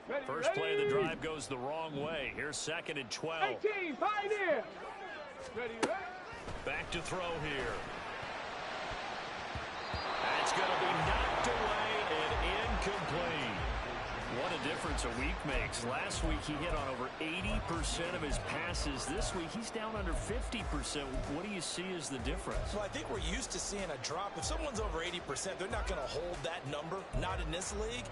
Ready, First play of the drive goes the wrong way. Here's 2nd and 12. 18, Pioneer! Ready, ready? Back to throw here. That's going to be knocked away and incomplete. What a difference a week makes. Last week he hit on over 80% of his passes. This week he's down under 50%. What do you see as the difference? Well, I think we're used to seeing a drop. If someone's over 80%, they're not going to hold that number, not in this league.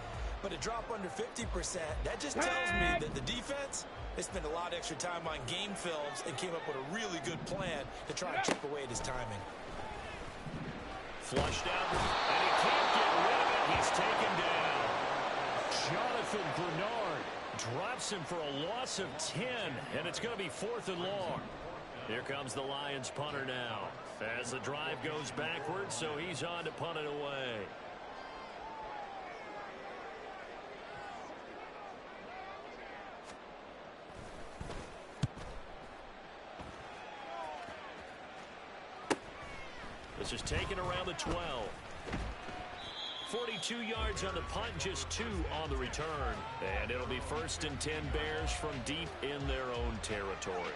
But a drop under 50%, that just tells me that the defense, they spent a lot of extra time on game films and came up with a really good plan to try and chip away at his timing. Flushed out, and he can't get rid of it. He's taken down. Jonathan Bernard drops him for a loss of 10, and it's going to be 4th and long. Here comes the Lions punter now. As the drive goes backwards, so he's on to punt it away. This is taken around the 12. 42 yards on the punt, just 2 on the return. And it'll be 1st and 10 Bears from deep in their own territory.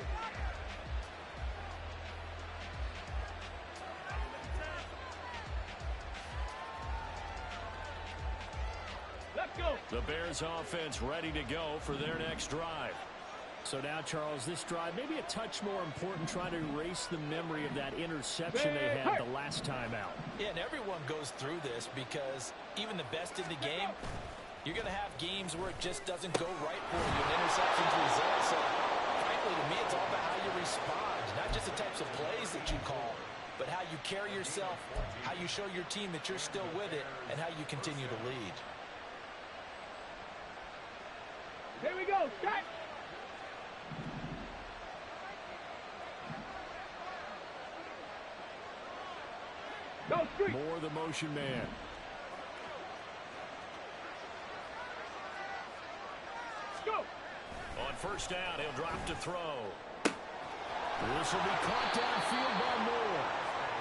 Let's go! The Bears offense ready to go for their next drive. So now, Charles, this drive maybe a touch more important, trying to erase the memory of that interception they had the last time out. Yeah, and everyone goes through this because even the best in the game, you're going to have games where it just doesn't go right for you, and interceptions result. So, frankly, to me, it's all about how you respond, not just the types of plays that you call, but how you carry yourself, how you show your team that you're still with it, and how you continue to lead. Here we go, set! More the motion man. Go! On 1st down, he'll drop to throw. This will be caught downfield by Moore.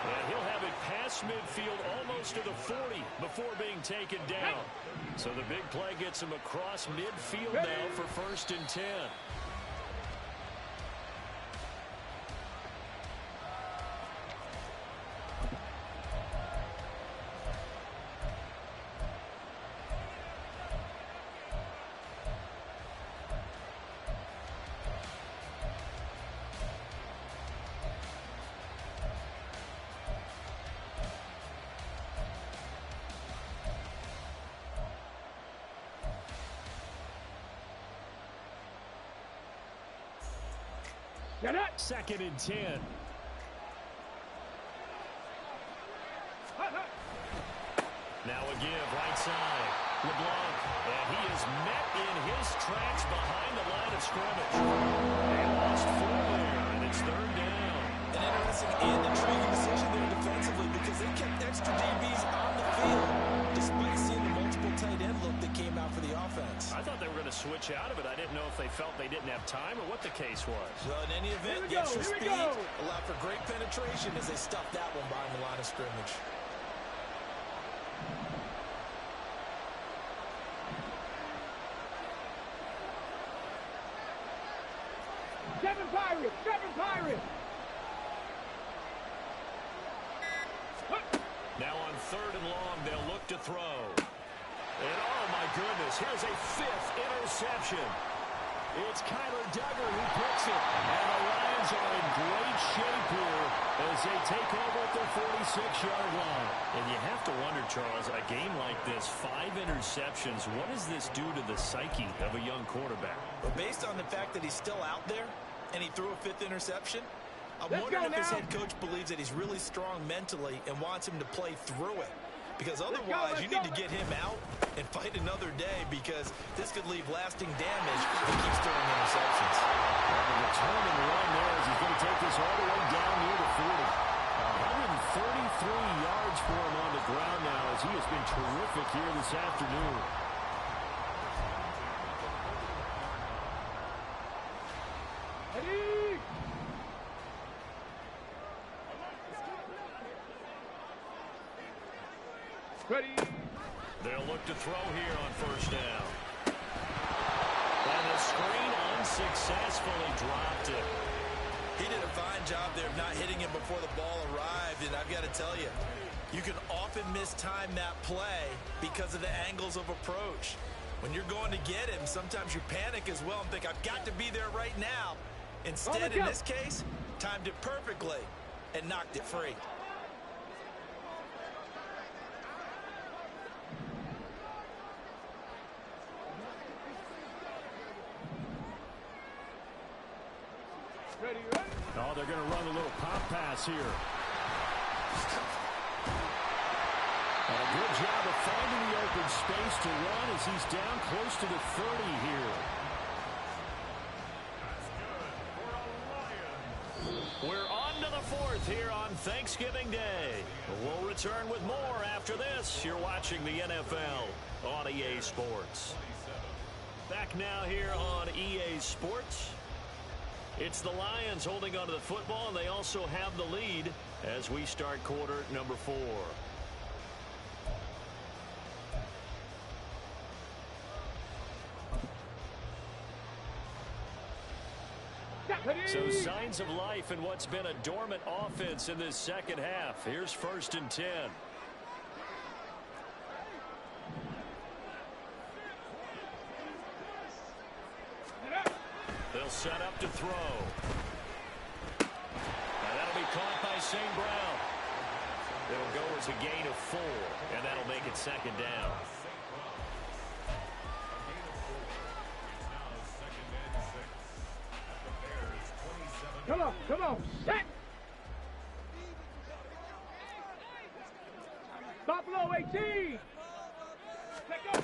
And he'll have it past midfield almost to the 40 before being taken down. So the big play gets him across midfield now for 1st and 10. Get it! 2nd and 10. Now a give, right side. LeBlanc, and he is met in his tracks behind the line of scrimmage. They lost 4 there, and it's 3rd down. An interesting and intriguing decision there defensively because they kept extra DBs on the field despite seeing the multiple tight end look that came out for the offense. I thought they were going to switch out of it. I didn't know if they felt they didn't have time or what the case was. Well, in any event, the extra speed allowed for great penetration as they stuffed that one behind the line of scrimmage. Seven Pirates! Now on 3rd and long, they'll look to throw. And oh my goodness, here's a 5th interception. It's Kyler Duggar who picks it. And the Lions are in great shape here as they take over at their 46-yard line. And you have to wonder, Charles, a game like this, 5 interceptions, what does this do to the psyche of a young quarterback? Well, based on the fact that he's still out there and he threw a 5th interception, I'm wondering if his head coach believes that he's really strong mentally and wants him to play through it. Because otherwise, you need to get him out and fight another day because this could leave lasting damage if he keeps throwing interceptions. And a determined run there as he's going to take this all the way down near the 40. 133 yards for him on the ground now as he has been terrific here this afternoon. Ready. They'll look to throw here on 1st down. And the screen unsuccessfully dropped it. He did a fine job there of not hitting him before the ball arrived, and I've got to tell you, you can often mistime that play because of the angles of approach. When you're going to get him, sometimes you panic as well and think, I've got to be there right now. Instead, in this case, timed it perfectly and knocked it free. Oh, they're going to run a little pop pass here. And a good job of finding the open space to run as he's down close to the 30 here. We're on to the 4th here on Thanksgiving Day. We'll return with more after this. You're watching the NFL on EA Sports. Back now here on EA Sports. It's the Lions holding onto the football, and they also have the lead as we start quarter number 4. So signs of life in what's been a dormant offense in this second half. Here's 1st and 10. They'll set up to throw. And that'll be caught by St. Brown. It'll go as a gain of 4, and that'll make it 2nd down. Come on, set! Buffalo 18! Let go!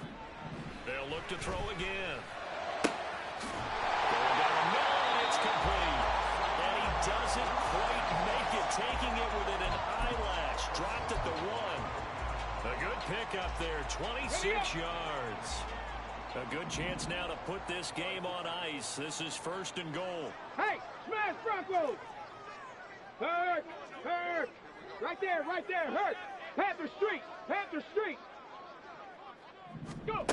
They'll look to throw again. Going down the middle, and it's complete. And he doesn't quite make it, taking it within an eyelash. Dropped at the 1. A good pickup there, 26 yards. A good chance now to put this game on ice. This is 1st and goal. Hey, smash Broncos! Hurt! Right there, hurt! Panther Street! Go!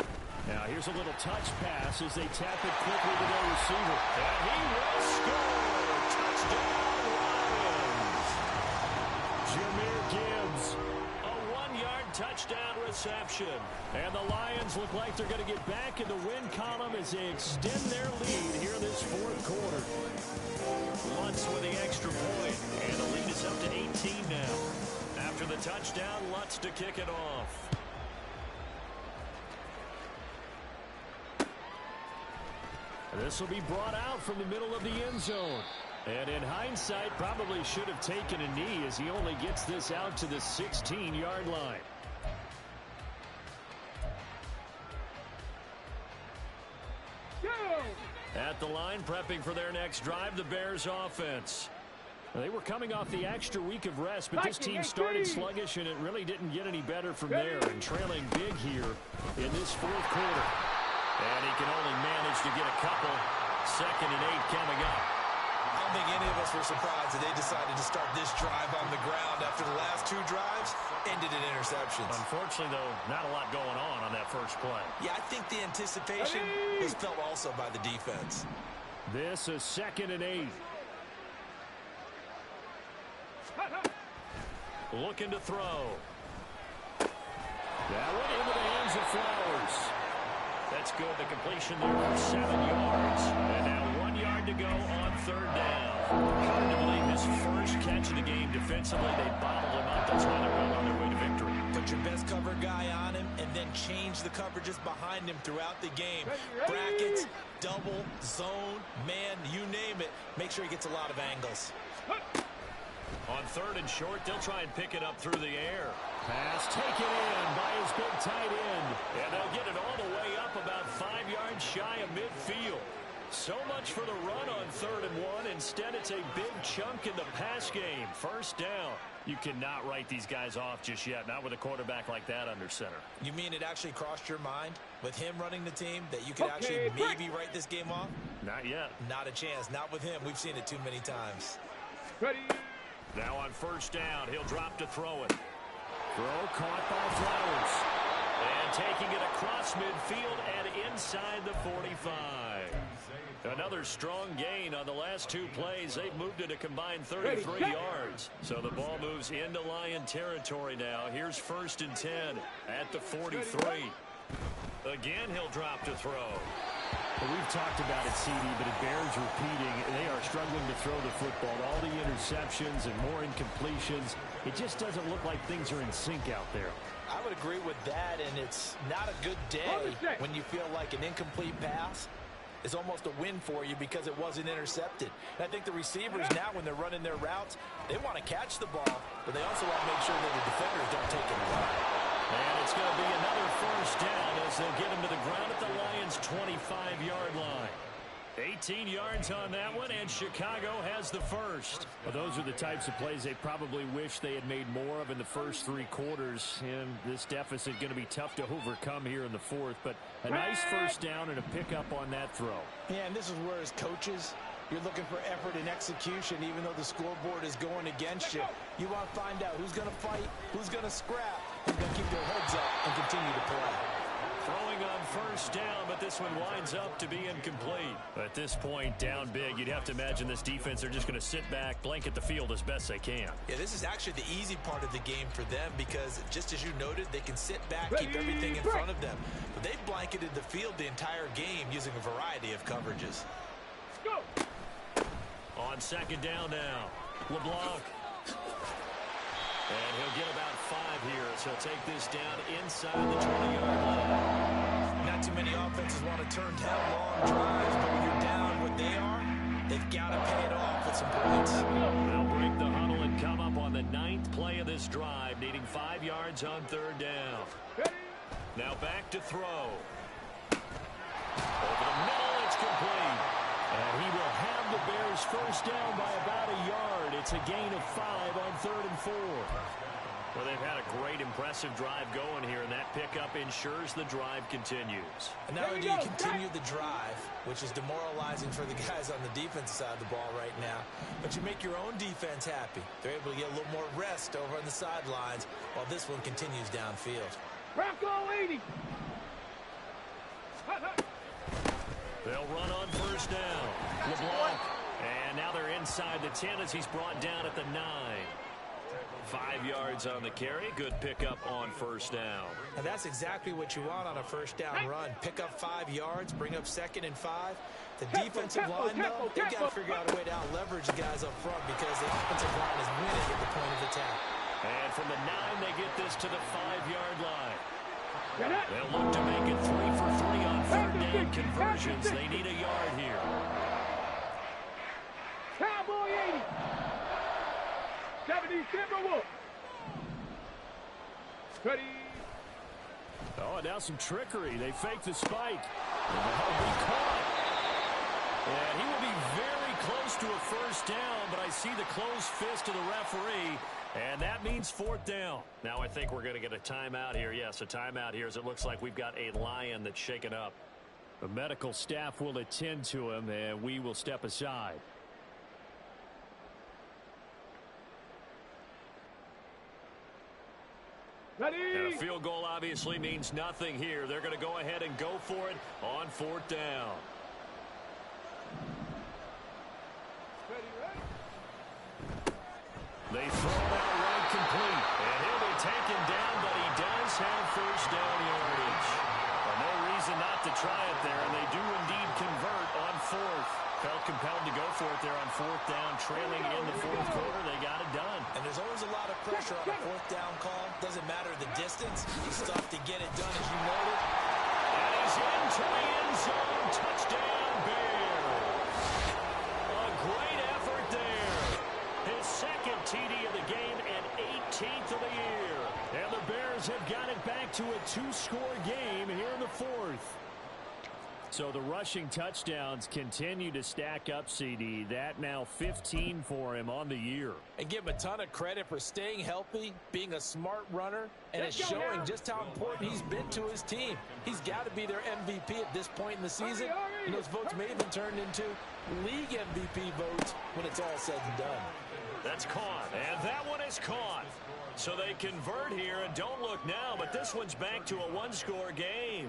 Now here's a little touch pass as they tap it quickly to their receiver. And he will score! Touchdown, Lions! Jahmyr Gibbs, a 1-yard touchdown reception. And the Lions look like they're going to get back in the win column as they extend their lead here in this 4th quarter. Lutz with the extra point, and the lead is up to 18 now. After the touchdown, Lutz to kick it off. This will be brought out from the middle of the end zone. And in hindsight, probably should have taken a knee as he only gets this out to the 16-yard line. At the line, prepping for their next drive, the Bears offense. They were coming off the extra week of rest, but this team started sluggish, and it really didn't get any better from there. And trailing big here in this fourth quarter. And he can only manage to get a couple. 2nd and 8 coming up. I don't think any of us were surprised that they decided to start this drive on the ground after the last 2 drives ended in interceptions. Unfortunately, though, not a lot going on that first play. Yeah, I think the anticipation was felt also by the defense. This is 2nd and 8. Looking to throw. That went into the hands of Flowers. That's good. The completion there for 7 yards. And now 1 yard to go on 3rd down. Hard to believe his first catch of the game defensively. They bottled him up. That's why they're well on their way to victory. Put your best cover guy on him and then change the coverages behind him throughout the game. Brackets, double, zone, man, you name it. Make sure he gets a lot of angles. On 3rd and short, they'll try and pick it up through the air. Pass taken in by his big tight end. And they'll get it all the way up about 5 yards shy of midfield. So much for the run on 3rd and 1. Instead, it's a big chunk in the pass game. 1st down. You cannot write these guys off just yet, not with a quarterback like that under center. You mean it actually crossed your mind with him running the team that you could actually maybe write this game off? Not yet. Not a chance. Not with him. We've seen it too many times. Ready. Now on 1st down, he'll drop to throw it. Throw caught by Flowers. And taking it across midfield and inside the 45. Another strong gain on the last 2 plays. They've moved it a combined 33 yards. So the ball moves into Lion territory now. Here's 1st and 10 at the 43. Again, he'll drop to throw. Well, we've talked about it, CD, but it bears repeating. They are struggling to throw the football. All the interceptions and more incompletions. It just doesn't look like things are in sync out there. I would agree with that, and it's not a good day when you feel like an incomplete pass is almost a win for you because it wasn't intercepted. And I think the receivers now, when they're running their routes, they want to catch the ball, but they also want to make sure that the defenders don't take it away. And it's going to be another 1st down as they'll get him to the ground at the Lions' 25-yard line. 18 yards on that one, and Chicago has the first. Well, those are the types of plays they probably wish they had made more of in the first 3 quarters. And this deficit going to be tough to overcome here in the 4th. But a nice 1st down and a pickup on that throw. Yeah, and this is where as coaches, you're looking for effort and execution, even though the scoreboard is going against you. You want to find out who's going to fight, who's going to scrap, who's going to keep their heads up and continue to play. Throwing on 1st down, but this one winds up to be incomplete. At this point, down big, you'd have to imagine this defense are just going to sit back, blanket the field as best they can. Yeah, this is actually the easy part of the game for them because, just as you noted, they can sit back, keep everything in front of them. But they've blanketed the field the entire game using a variety of coverages. Go. On 2nd down now, LeBlanc. And he'll get about 5 here, so he'll take this down inside the 20-yard line. Not too many offenses want to turn down long drives, but when you're down what they are, they've got to pay it off with some points. They'll break the huddle and come up on the 9th play of this drive, needing 5 yards on 3rd down. Now back to throw. Over the middle, it's complete. And he will have the Bears 1st down by about a yard. It's a gain of 5 on 3rd and 4. Well, they've had a great, impressive drive going here, and that pickup ensures the drive continues. And not only do you continue the drive, which is demoralizing for the guys on the defensive side of the ball right now, but you make your own defense happy. They're able to get a little more rest over on the sidelines while this one continues downfield. Bronco 80. They'll run on 1st down. LeBlanc. And now they're inside the 10 as he's brought down at the 9. 5 yards on the carry. Good pickup on 1st down. And that's exactly what you want on a 1st down run. Pick up 5 yards, bring up 2nd and 5. The defensive line, though, they've got to figure out a way to out-leverage the guys up front because the offensive line is winning at the point of attack. And from the 9, they get this to the 5-yard line. They'll look to make it 3 for 3 on 3rd down conversions. They need a yard here. Cowboy 80. 70 Timberwolves. Ready. Oh, now some trickery. They fake the spike. And that'll be caught. And he will be very close to a first down, but I see the closed fist of the referee, and that means fourth down. Now I think we're going to get a timeout here. Yes, a timeout here, as it looks like we've got a Lion that's shaken up. The medical staff will attend to him, and we will step aside. Ready? And a field goal obviously means nothing here. They're going to go ahead and go for it on fourth down. They throw it out right complete. And he'll be taken down, but he does have first down yardage. Well, no reason not to try it there, and they do indeed convert on fourth. Felt compelled to go for it there on fourth down, trailing in the fourth quarter. They got it done. And there's always a lot of pressure on a fourth down call. Doesn't matter the distance. He's tough to get it done, as you noted. And he's into the end zone. Touchdown, Bears. A great effort there. His second TD of the game and 18th of the year. And the Bears have got it back to a two-score game here in the fourth. So the rushing touchdowns continue to stack up, CD. That now 15 for him on the year. And give him a ton of credit for staying healthy, being a smart runner, and it's showing just how important he's been to his team. He's got to be their MVP at this point in the season, and those votes may have been turned into league MVP votes when it's all said and done. That's caught, and that one is caught. So they convert here, and don't look now, but this one's back to a one-score game.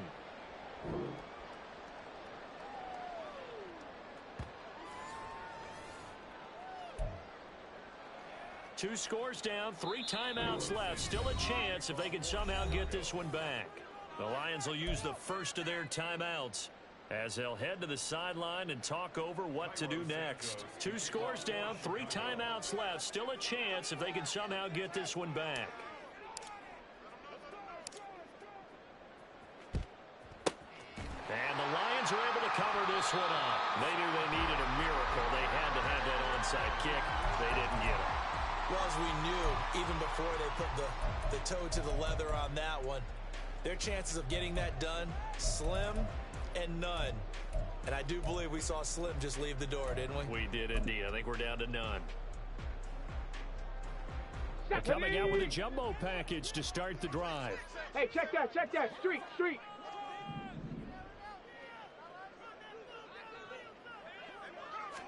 Two scores down, 3 timeouts left. Still a chance if they can somehow get this one back. The Lions will use the first of their timeouts as they'll head to the sideline and talk over what to do next. 2 scores down, 3 timeouts left. Still a chance if they can somehow get this one back. And the Lions are able to cover this one up. They knew they needed a miracle. They had to have that onside kick. They didn't get it. Well, as we knew, even before they put the toe to the leather on that one, their chances of getting that done, slim and none. And I do believe we saw Slim just leave the door, didn't we? We did indeed. I think we're down to none. They're coming out with a jumbo package to start the drive. Hey, check that, street.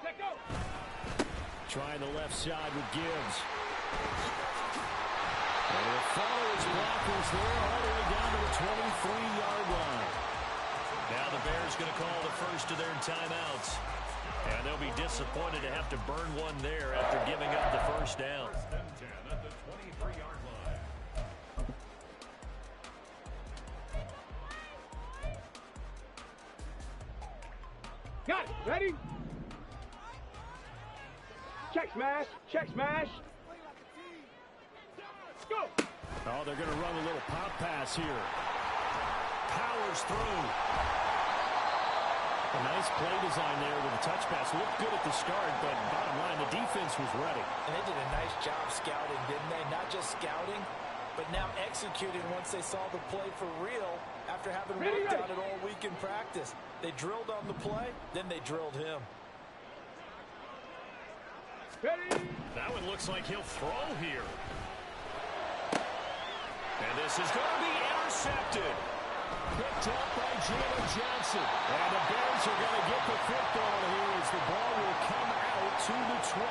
Let go. Trying the left side with Gibbs. And he'll follow his blockers there all the way down to the 23-yard line. Now the Bears going to call the first of their timeouts. And they'll be disappointed to have to burn one there after giving up the first down. At the 23-yard line. Got it. Ready? Check smash. Go. Oh, they're going to run a little pop pass here. Powers through. A nice play design there with a touch pass. Looked good at the start, but bottom line, the defense was ready. And they did a nice job scouting, didn't they? Not just scouting, but now executing once they saw the play for real after having worked on it all week in practice. They drilled on the play, then they drilled him. Ready? That one looks like he'll throw here. And this is going to be intercepted. Picked up by Jalen Johnson. And the Bears are going to get the football here as the ball will come out to the 20.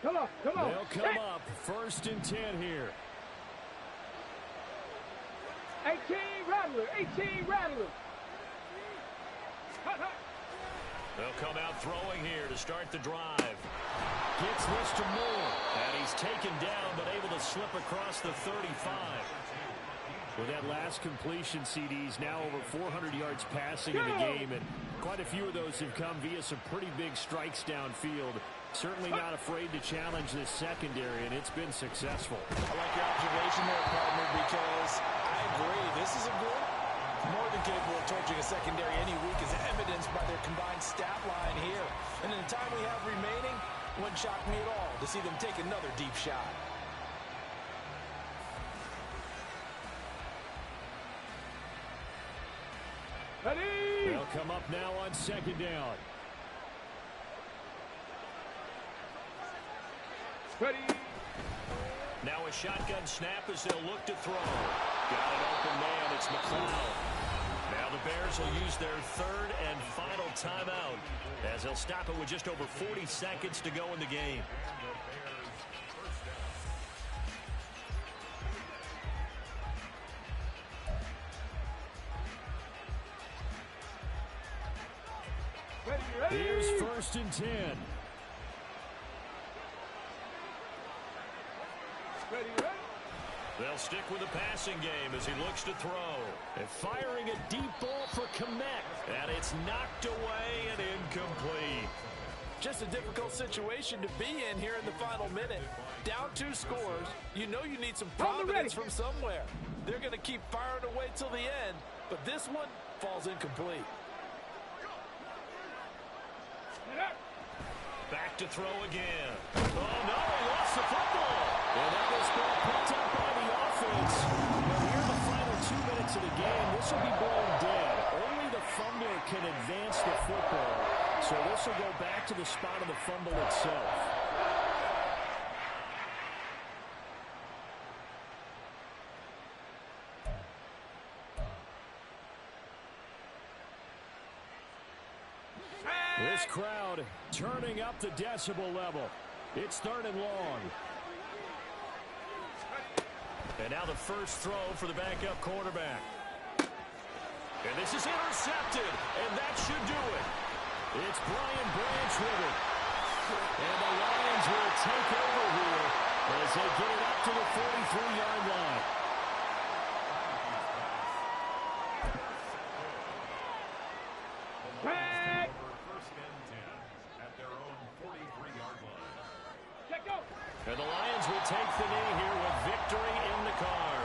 Come on. They'll come up 1st and 10 here. 18 Rattler. They'll come out throwing here to start the drive. Gets this to Moore. And he's taken down, but able to slip across the 35. With that last completion, CDs now over 400 yards passing in the game, and quite a few of those have come via some pretty big strikes downfield. Certainly not afraid to challenge this secondary, and it's been successful. I like your observation there, partner, because I agree. This is a good, more capable of torching a secondary any week is evidenced by their combined stat line here. And in the time we have remaining, wouldn't shock me at all to see them take another deep shot. Ready? They'll come up now on second down. Ready? Now a shotgun snap as they'll look to throw. Got an open man. It's McLeod. Now the Bears will use their third and final timeout as they'll stop it with just over 40 seconds to go in the game. Ready? Here's 1st and 10. Ready? They'll stick with the passing game as he looks to throw. And firing a deep ball for Kmet. And it's knocked away and incomplete. Just a difficult situation to be in here in the final minute. Down 2 scores. You know you need some providence from somewhere. They're going to keep firing away till the end, but this one falls incomplete. Back to throw again. Oh, no, he lost the football. And that was ball picked up by the offense. But here in the final 2 minutes of the game, this will be blown dead. Only the fumbler can advance the football. So this will go back to the spot of the fumble itself. This crowd turning up the decibel level. It's 3rd and long. And now the first throw for the backup quarterback. And this is intercepted, and that should do it. It's Brian Branch with it. And the Lions will take over here as they get it up to the 43-yard line. And the Lions will take the knee here with victory in the cards.